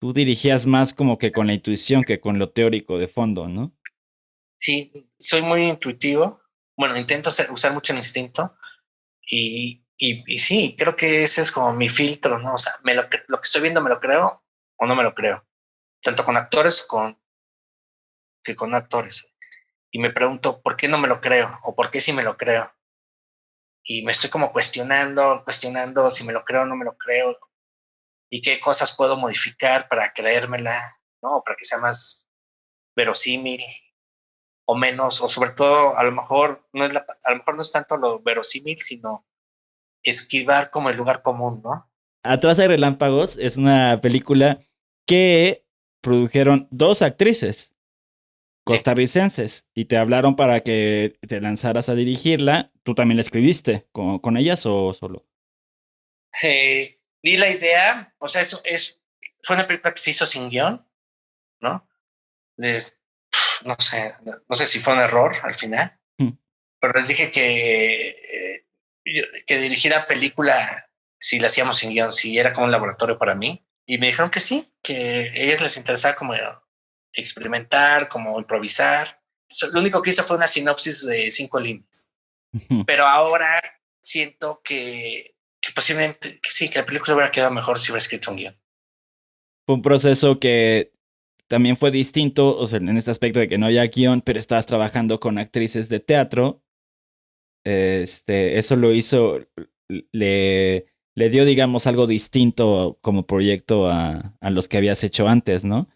tú dirigías más como que con la intuición que con lo teórico de fondo, ¿no? Sí, soy muy intuitivo. Bueno, intento usar mucho el instinto y sí, creo que ese es como mi filtro, ¿no? O sea, lo que estoy viendo me lo creo o no me lo creo. Tanto con actores que con no actores. Y me pregunto, ¿por qué no me lo creo? ¿O por qué sí me lo creo? Y me estoy como cuestionando si me lo creo o no me lo creo. Y qué cosas puedo modificar para creérmela, ¿no? Para que sea más verosímil o menos, o sobre todo, a lo mejor a lo mejor no es tanto lo verosímil, sino esquivar como el lugar común, ¿no? Atrás hay relámpagos es una película que produjeron dos actrices Sí. costarricenses y te hablaron para que te lanzaras a dirigirla. ¿Tú también la escribiste con ellas o solo? Di la idea, o sea, fue una película que se hizo sin guión, ¿no? Les, no sé si fue un error al final, pero les dije que dirigiera película si la hacíamos sin guión, si era como un laboratorio para mí. Y me dijeron que sí, que a ellas les interesaba como experimentar, como improvisar. Lo único que hizo fue una sinopsis de 5 líneas. Pero ahora siento que posiblemente que sí, que la película hubiera quedado mejor si hubiera escrito un guión. Fue un proceso que también fue distinto, o sea, en este aspecto de que no había guión, pero estabas trabajando con actrices de teatro eso lo hizo, le dio, digamos, algo distinto como proyecto a los que habías hecho antes, ¿no?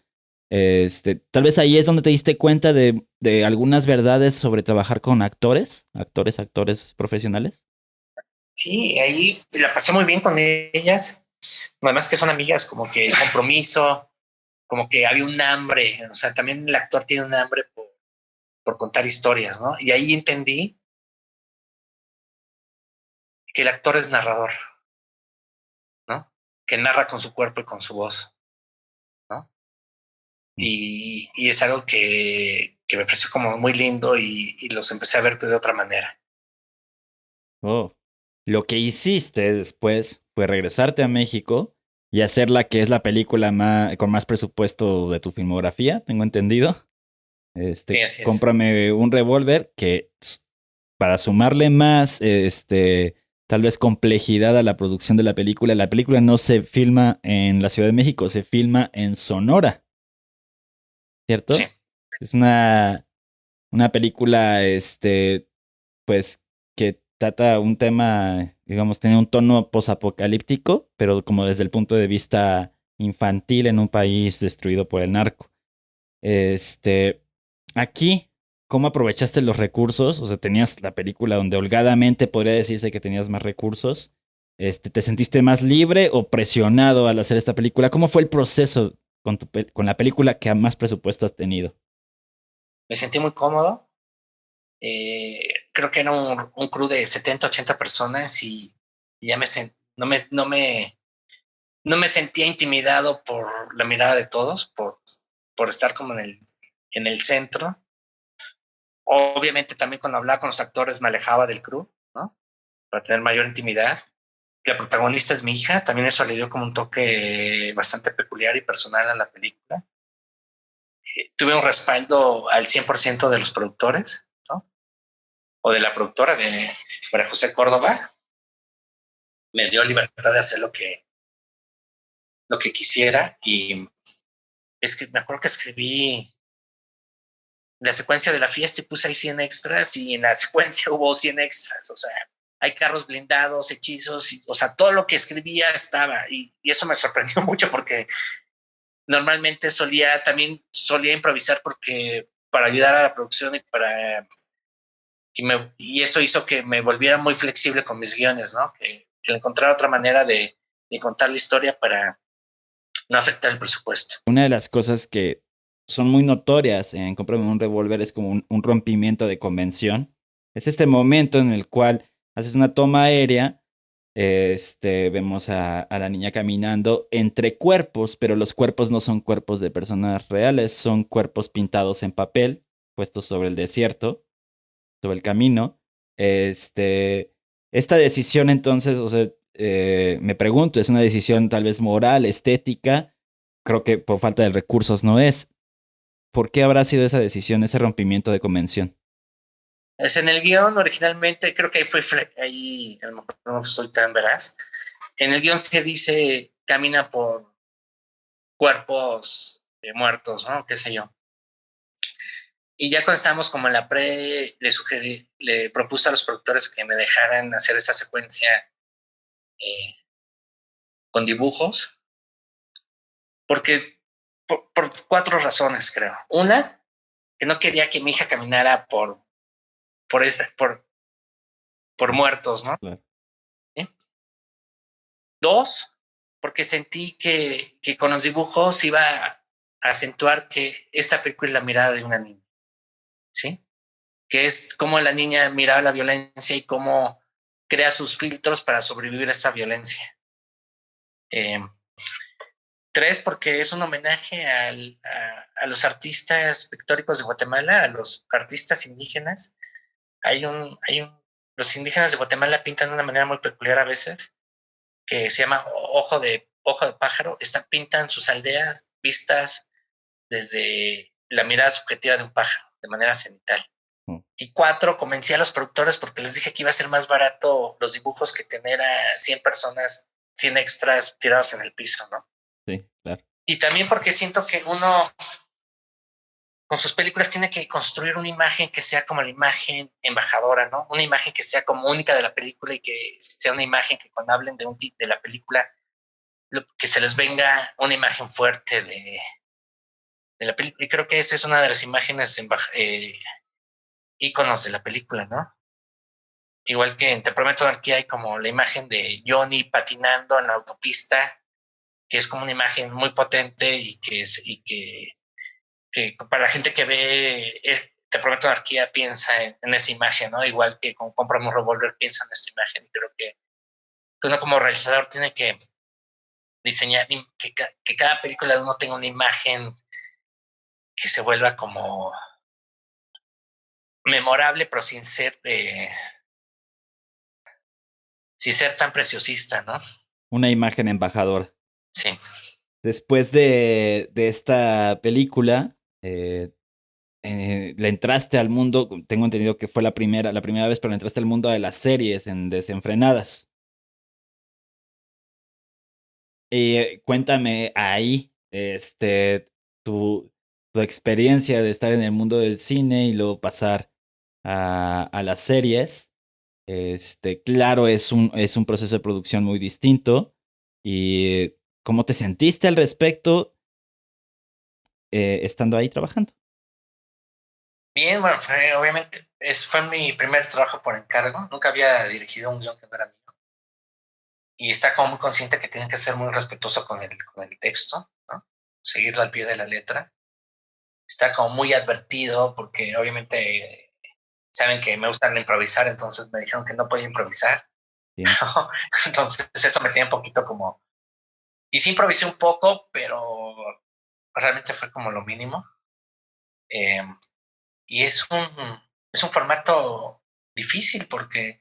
Tal vez ahí es donde te diste cuenta de algunas verdades sobre trabajar con actores profesionales. Sí, ahí la pasé muy bien con ellas. Además que son amigas, como que el compromiso, como que había un hambre, o sea, también el actor tiene un hambre por contar historias, ¿no? Y ahí entendí que el actor es narrador, ¿no? Que narra con su cuerpo y con su voz, ¿no? Y es algo que me pareció como muy lindo y los empecé a ver de otra manera. Oh. Lo que hiciste después fue regresarte a México y hacer la que es la película con más presupuesto de tu filmografía, tengo entendido. Sí, así es. Cómprame un revólver que para sumarle más, tal vez complejidad a la producción de la película no se filma en la Ciudad de México, se filma en Sonora, Sí. ¿cierto? Es una película, pues, que trata un tema, digamos, tiene un tono posapocalíptico, pero como desde el punto de vista infantil en un país destruido por el narco. Este, aquí, ¿cómo aprovechaste los recursos? O sea, tenías la película donde holgadamente podría decirse que tenías más recursos. ¿Te sentiste más libre o presionado al hacer esta película? ¿Cómo fue el proceso con la película que más presupuesto has tenido? Me sentí muy cómodo. Creo que era un crew de 70, 80 personas y ya no me sentía intimidado por la mirada de todos, por estar como en el centro. Obviamente también cuando hablaba con los actores me alejaba del crew, ¿no? Para tener mayor intimidad. La protagonista es mi hija, también eso le dio como un toque bastante peculiar y personal a la película. Tuve un respaldo al 100% de los productores, ¿no? O de la productora de María José Córdoba. Me dio libertad de hacer lo que quisiera y es que me acuerdo que escribí la secuencia de la fiesta y puse ahí 100 extras y en la secuencia hubo 100 extras, o sea, hay carros blindados, hechizos, o sea, todo lo que escribía estaba y eso me sorprendió mucho porque normalmente también solía improvisar porque para ayudar a la producción y eso hizo que me volviera muy flexible con mis guiones, ¿no? Que encontrara otra manera de contar la historia para no afectar el presupuesto. Una de las cosas que son muy notorias en Cómprame un revólver es como un rompimiento de convención. Es este momento en el cual haces una toma aérea, vemos a la niña caminando entre cuerpos, pero los cuerpos no son cuerpos de personas reales, son cuerpos pintados en papel, puestos sobre el desierto, sobre el camino. Esta decisión entonces, o sea, me pregunto, ¿es una decisión tal vez moral, estética? Creo que por falta de recursos no es. ¿Por qué habrá sido esa decisión, ese rompimiento de convención? Es en el guión, originalmente, creo que ahí a lo mejor no soy tan veraz. En el guión se dice camina por cuerpos muertos, ¿no? Qué sé yo. Y ya cuando estábamos como en la le propuse a los productores que me dejaran hacer esa secuencia eh, con dibujos, porque por cuatro razones, creo. Una, que no quería que mi hija caminara por, esa, por muertos, ¿no? Claro. ¿Sí? Dos, porque sentí que con los dibujos iba a acentuar que esa película es la mirada de una niña, ¿sí? Que es cómo la niña miraba la violencia y cómo crea sus filtros para sobrevivir a esa violencia. Eh, Tres, porque es un homenaje a los artistas pictóricos de Guatemala, a los artistas indígenas. Los indígenas de Guatemala pintan de una manera muy peculiar a veces, que se llama ojo de pájaro. Pintan sus aldeas vistas desde la mirada subjetiva de un pájaro, de manera cenital. Mm. Y cuatro, convencí a los productores porque les dije que iba a ser más barato los dibujos que tener a 100 personas, 100 extras tirados en el piso, ¿no? Sí, claro. Y también porque siento que uno con sus películas tiene que construir una imagen que sea como la imagen embajadora, ¿no? Una imagen que sea como única de la película y que sea una imagen que cuando hablen de la película, que se les venga una imagen fuerte de la película. Y creo que esa es una de las imágenes íconos de la película, ¿no? Igual que en Te Prometo Anarquía hay como la imagen de Johnny patinando en la autopista, que es como una imagen muy potente y que para la gente que ve Te Prometo Anarquía piensa en esa imagen, ¿no? Igual que con Cómprame un Revólver piensa en esta imagen. Y creo que uno como realizador tiene que diseñar que cada película de uno tenga una imagen que se vuelva como memorable, pero sin ser tan preciosista, ¿no? Una imagen embajadora. Sí. Después de esta película, le entraste al mundo, tengo entendido que fue la primera vez, pero le entraste al mundo de las series en Desenfrenadas. Cuéntame ahí, tu, tu experiencia de estar en el mundo del cine y luego pasar a las series. Claro, es un proceso de producción muy distinto. ¿Y cómo te sentiste al respecto estando ahí trabajando? Bien, bueno, obviamente fue mi primer trabajo por encargo. Nunca había dirigido un guión que no era mío. Y está como muy consciente que tiene que ser muy respetuoso con el texto, ¿no? Seguirlo al pie de la letra. Está como muy advertido porque obviamente saben que me gusta improvisar, entonces me dijeron que no podía improvisar. Sí. Entonces eso me tenía un poquito como... Y sí improvisé un poco, pero realmente fue como lo mínimo. Y es un formato difícil porque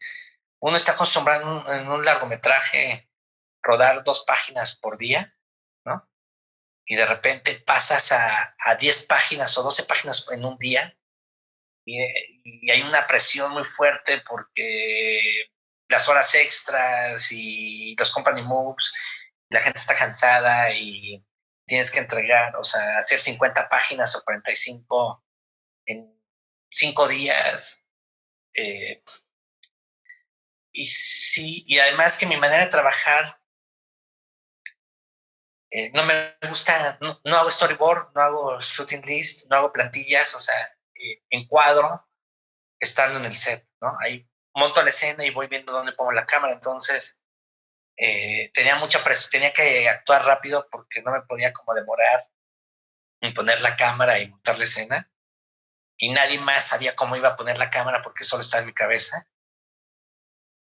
uno está acostumbrado en un largometraje rodar 2 páginas por día, ¿no? Y de repente pasas a 10 páginas o 12 páginas en un día y hay una presión muy fuerte porque las horas extras y los company moves, la gente está cansada y tienes que entregar, o sea, hacer 50 páginas o 45 en 5 días. Y sí, y además que mi manera de trabajar, no me gusta, no hago storyboard, no hago shooting list, no hago plantillas, o sea, encuadro estando en el set, ¿no? Ahí monto la escena y voy viendo dónde pongo la cámara, entonces tenía mucha presión, tenía que actuar rápido porque no me podía como demorar en poner la cámara y montar la escena, y nadie más sabía cómo iba a poner la cámara porque solo estaba en mi cabeza.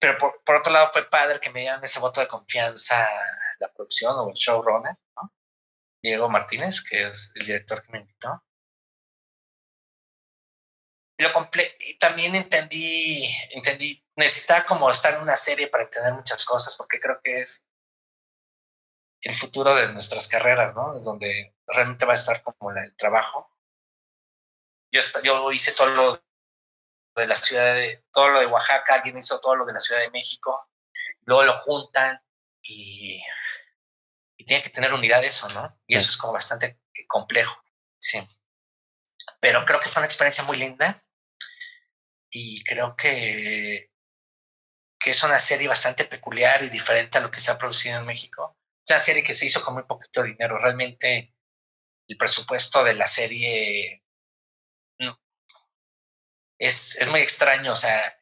Pero por otro lado fue padre que me dieran ese voto de confianza la producción o el showrunner, ¿no? Diego Martínez, que es el director que me invitó. Y también entendí, necesitaba como estar en una serie para entender muchas cosas, porque creo que es el futuro de nuestras carreras, ¿no? Es donde realmente va a estar como el trabajo. Yo hice todo lo de la todo lo de Oaxaca, alguien hizo todo lo de la Ciudad de México, luego lo juntan y tiene que tener unidad eso, ¿no? Y eso es como bastante complejo, sí. Pero creo que fue una experiencia muy linda y creo que es una serie bastante peculiar y diferente a lo que se ha producido en México. Es una serie que se hizo con muy poquito dinero. Realmente el presupuesto de la serie no, es muy extraño, o sea,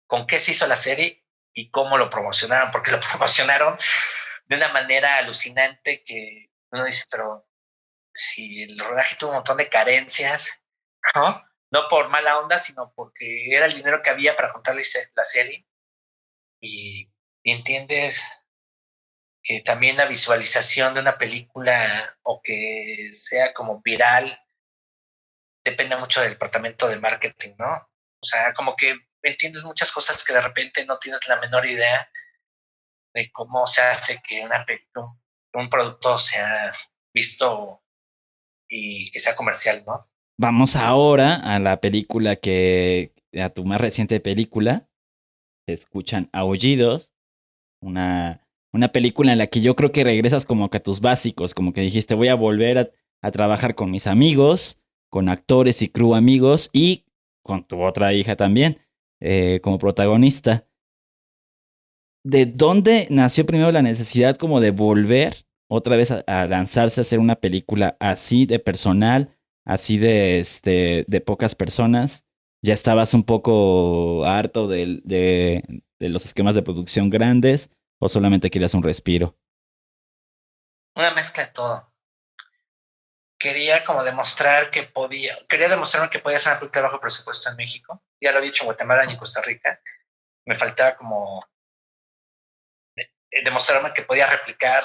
con qué se hizo la serie y cómo lo promocionaron, porque lo promocionaron de una manera alucinante que uno dice, pero si el rodaje tuvo un montón de carencias, ¿no? No por mala onda, sino porque era el dinero que había para contar la serie. Y entiendes que también la visualización de una película o que sea como viral depende mucho del departamento de marketing, ¿no? O sea, como que entiendes muchas cosas que de repente no tienes la menor idea de cómo se hace que un producto sea visto y que sea comercial, ¿no? Vamos ahora a la película a tu más reciente película. Se escuchan aullidos. Una película en la que yo creo que regresas como que a tus básicos, como que dijiste, voy a volver a trabajar con mis amigos, con actores y crew amigos y con tu otra hija también como protagonista. ¿De dónde nació primero la necesidad como de volver otra vez a lanzarse a hacer una película así de personal, así de pocas personas? ¿Ya estabas un poco harto de los esquemas de producción grandes o solamente querías un respiro? Una mezcla de todo. Quería como demostrar que quería demostrarme que podía hacer una película de bajo presupuesto en México. Ya lo había hecho en Guatemala y en Costa Rica. Me faltaba como demostrarme que podía replicar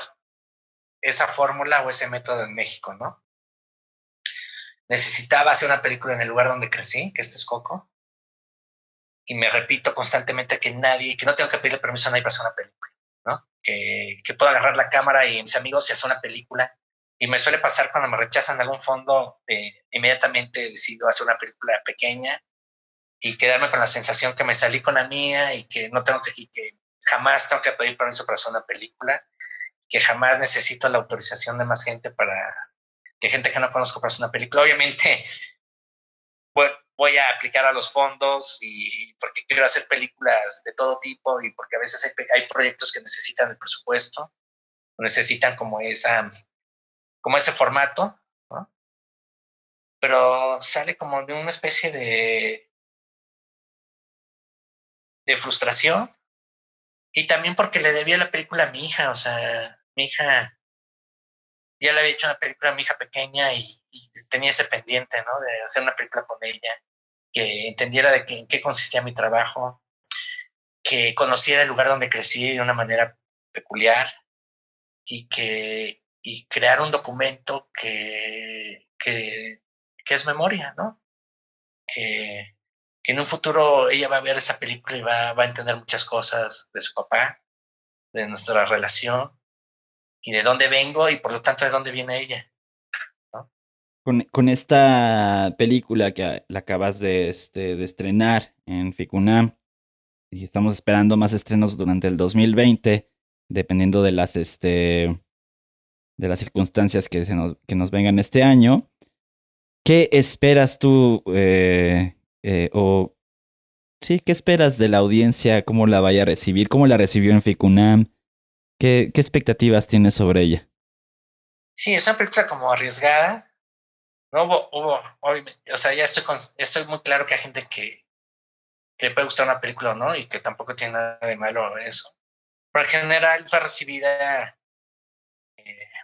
esa fórmula o ese método en México, ¿no? Necesitaba hacer una película en el lugar donde crecí, que es Texcoco, y me repito constantemente que no tengo que pedirle permiso a nadie para hacer una película, ¿no? Que puedo agarrar la cámara y mis amigos y hacer una película. Y me suele pasar cuando me rechazan algún fondo, inmediatamente decido hacer una película pequeña y quedarme con la sensación que me salí con la mía y que no tengo y que jamás tengo que pedir permiso para hacer una película, que jamás necesito la autorización de más gente que gente que no conozco para hacer una película. Obviamente voy a aplicar a los fondos y porque quiero hacer películas de todo tipo y porque a veces hay proyectos que necesitan el presupuesto, necesitan como ese formato, ¿no? Pero sale como de una especie de frustración y también porque le debía la película a mi hija, o sea, mi hija, ya le había hecho una película a mi hija pequeña y tenía ese pendiente, ¿no? De hacer una película con ella, que entendiera en qué consistía mi trabajo, que conociera el lugar donde crecí de una manera peculiar y crear un documento que es memoria, ¿no? Que, que en un futuro ella va a ver esa película y va a entender muchas cosas de su papá, de nuestra relación y de dónde vengo y por lo tanto de dónde viene ella, ¿no? Con esta película que la acabas de estrenar en Ficunam, y estamos esperando más estrenos durante el 2020, dependiendo de las circunstancias que nos vengan este año. ¿Qué esperas tú o sí, qué esperas de la audiencia? ¿Cómo la vaya a recibir? ¿Cómo la recibió en Ficunam? ¿Qué expectativas tienes sobre ella? Sí, es una película como arriesgada. No obviamente, o sea, estoy muy claro que hay gente que le puede gustar una película o no, y que tampoco tiene nada de malo eso. Pero en general fue recibida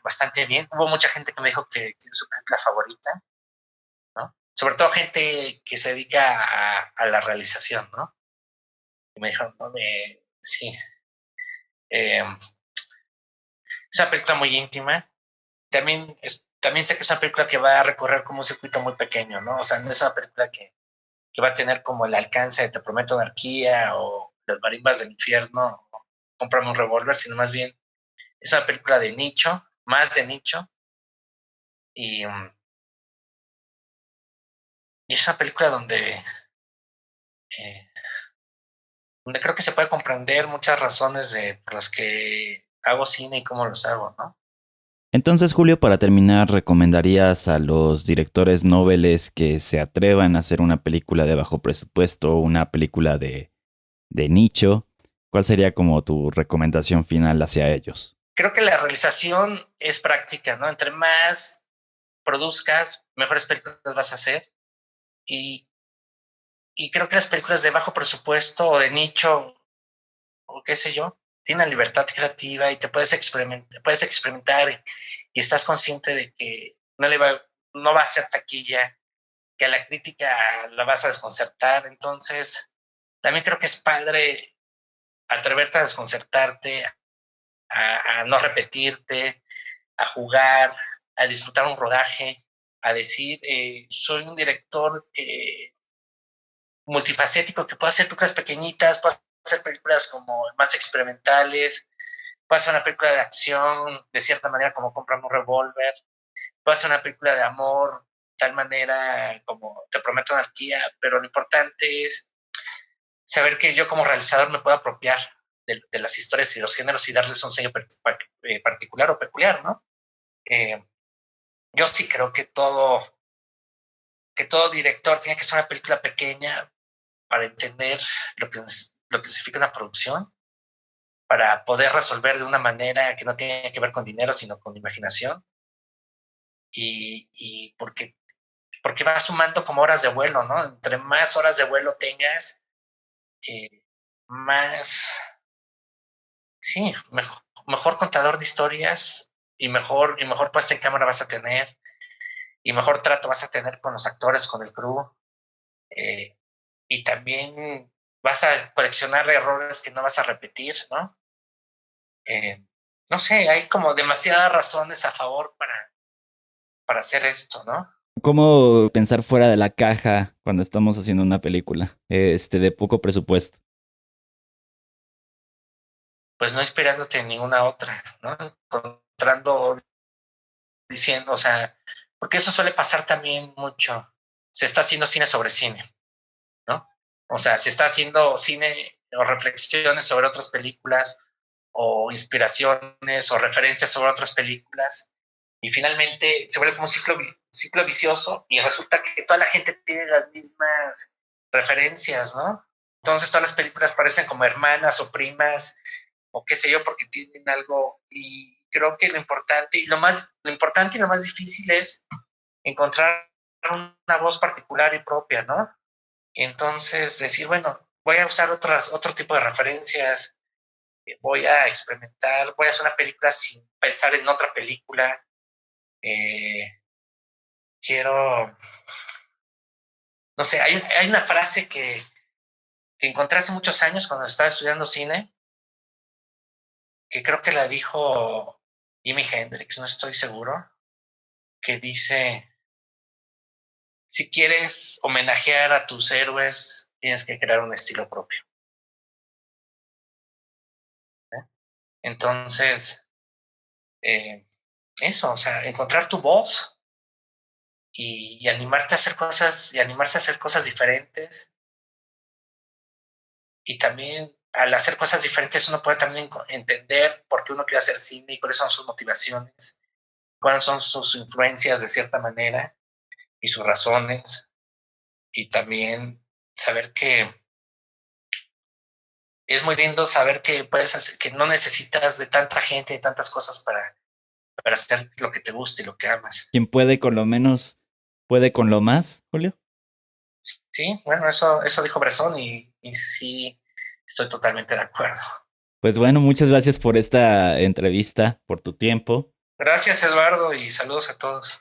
bastante bien. Hubo mucha gente que me dijo que es su película favorita, ¿no? Sobre todo gente que se dedica a la realización, ¿no? Y me dijo, no, sí. Es una película muy íntima. También sé que es una película que va a recorrer como un circuito muy pequeño, ¿no? O sea, no es una película que va a tener como el alcance de Te Prometo Anarquía o Las Marimbas del Infierno o Cómprame un Revólver, sino más bien es una película de nicho, más de nicho, y, y es una película eh, donde creo que se puede comprender muchas razones por las que hago cine y cómo los hago, ¿no? Entonces, Julio, para terminar, ¿recomendarías a los directores noveles que se atrevan a hacer una película de bajo presupuesto o una película de nicho? ¿Cuál sería como tu recomendación final hacia ellos? Creo que la realización es práctica, ¿no? Entre más produzcas, mejores películas vas a hacer. Y, y creo que las películas de bajo presupuesto o de nicho o qué sé yo, tienen libertad creativa y te puedes experimentar y estás consciente de que no va a ser taquilla, que a la crítica la vas a desconcertar. Entonces, también creo que es padre atreverte a desconcertarte, a no repetirte, a jugar, a disfrutar un rodaje, a decir, soy un director multifacético que puede hacer películas pequeñitas, puede hacer películas como más experimentales, puede hacer una película de acción de cierta manera como Cómprame un Revólver, puede hacer una película de amor de tal manera como Te Prometo Anarquía, pero lo importante es saber que yo como realizador me puedo apropiar de las historias y los géneros y darles un sello particular o peculiar, ¿no? Yo sí creo que todo que todo director tiene que hacer una película pequeña para entender lo que significa una producción, para poder resolver de una manera que no tiene que ver con dinero, sino con imaginación. Y porque va sumando como horas de vuelo, ¿no? Entre más horas de vuelo tengas, más, sí, mejor contador de historias y mejor puesta en cámara vas a tener, y mejor trato vas a tener con los actores, con el crew, y también vas a coleccionar errores que no vas a repetir, ¿no? No sé, hay como demasiadas razones a favor para hacer esto, ¿no? ¿Cómo pensar fuera de la caja cuando estamos haciendo una película de poco presupuesto? Pues no inspirándote en ninguna otra, ¿no? Encontrando, diciendo, o sea, porque eso suele pasar también mucho. Se está haciendo cine sobre cine, ¿no? O sea, se está haciendo cine o reflexiones sobre otras películas o inspiraciones o referencias sobre otras películas, y finalmente se vuelve como un ciclo vicioso, y resulta que toda la gente tiene las mismas referencias, ¿no? Entonces todas las películas parecen como hermanas o primas o qué sé yo, porque tienen algo. Y creo que lo importante y lo más difícil es encontrar una voz particular y propia, ¿no? Y entonces decir, bueno, voy a usar otro tipo de referencias, voy a experimentar, voy a hacer una película sin pensar en otra película. Quiero, no sé, hay una frase que encontré hace muchos años cuando estaba estudiando cine, que creo que la dijo Jimi Hendrix, no estoy seguro, que dice: si quieres homenajear a tus héroes, tienes que crear un estilo propio. Entonces, eso, o sea, encontrar tu voz y animarte a hacer cosas, y animarse a hacer cosas diferentes. Y también al hacer cosas diferentes uno puede también entender por qué uno quiere hacer cine y cuáles son sus motivaciones, cuáles son sus influencias de cierta manera y sus razones. Y también saber que es muy lindo saber que puedes hacer, que no necesitas de tanta gente, de tantas cosas para hacer lo que te gusta y lo que amas. Quien puede con lo menos, puede con lo más, Julio. Sí, bueno, eso dijo Bresson, y sí, estoy totalmente de acuerdo. Pues bueno, muchas gracias por esta entrevista, por tu tiempo. Gracias, Eduardo, y saludos a todos.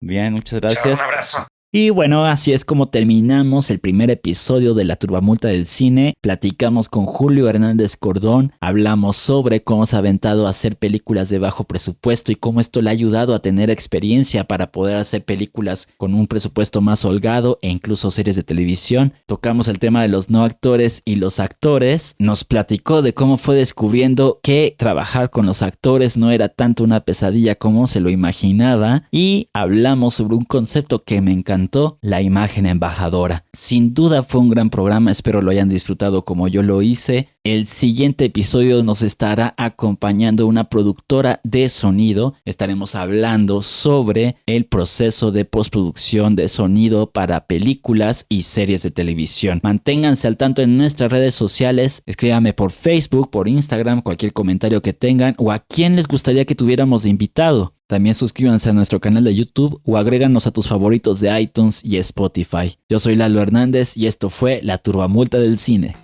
Bien, muchas gracias. Chao, un abrazo. Y bueno, así es como terminamos el primer episodio de La Turbamulta del Cine. Platicamos con Julio Hernández Cordón, hablamos sobre cómo se ha aventado a hacer películas de bajo presupuesto y cómo esto le ha ayudado a tener experiencia para poder hacer películas con un presupuesto más holgado e incluso series de televisión. Tocamos el tema de los no actores y los actores. Nos platicó de cómo fue descubriendo que trabajar con los actores no era tanto una pesadilla como se lo imaginaba. Y hablamos sobre un concepto que me encantó: la imagen embajadora. Sin duda fue un gran programa, espero lo hayan disfrutado como yo lo hice. El siguiente episodio nos estará acompañando una productora de sonido. Estaremos hablando sobre el proceso de postproducción de sonido para películas y series de televisión. Manténganse al tanto en nuestras redes sociales, escríbanme por Facebook, por Instagram, cualquier comentario que tengan o a quién les gustaría que tuviéramos de invitado. También suscríbanse a nuestro canal de YouTube o agréganos a tus favoritos de iTunes y Spotify. Yo soy Lalo Hernández y esto fue La Turbamulta del Cine.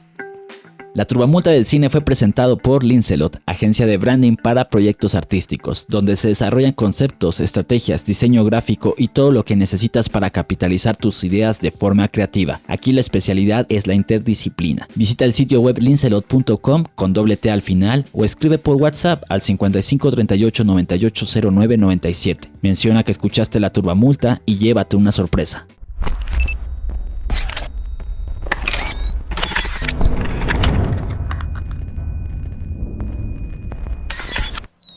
La Turbamulta del Cine fue presentado por Lincelot, agencia de branding para proyectos artísticos, donde se desarrollan conceptos, estrategias, diseño gráfico y todo lo que necesitas para capitalizar tus ideas de forma creativa. Aquí la especialidad es la interdisciplina. Visita el sitio web lincelot.com con doble T al final o escribe por WhatsApp al 55 38 98 09 97. Menciona que escuchaste La Turbamulta y llévate una sorpresa.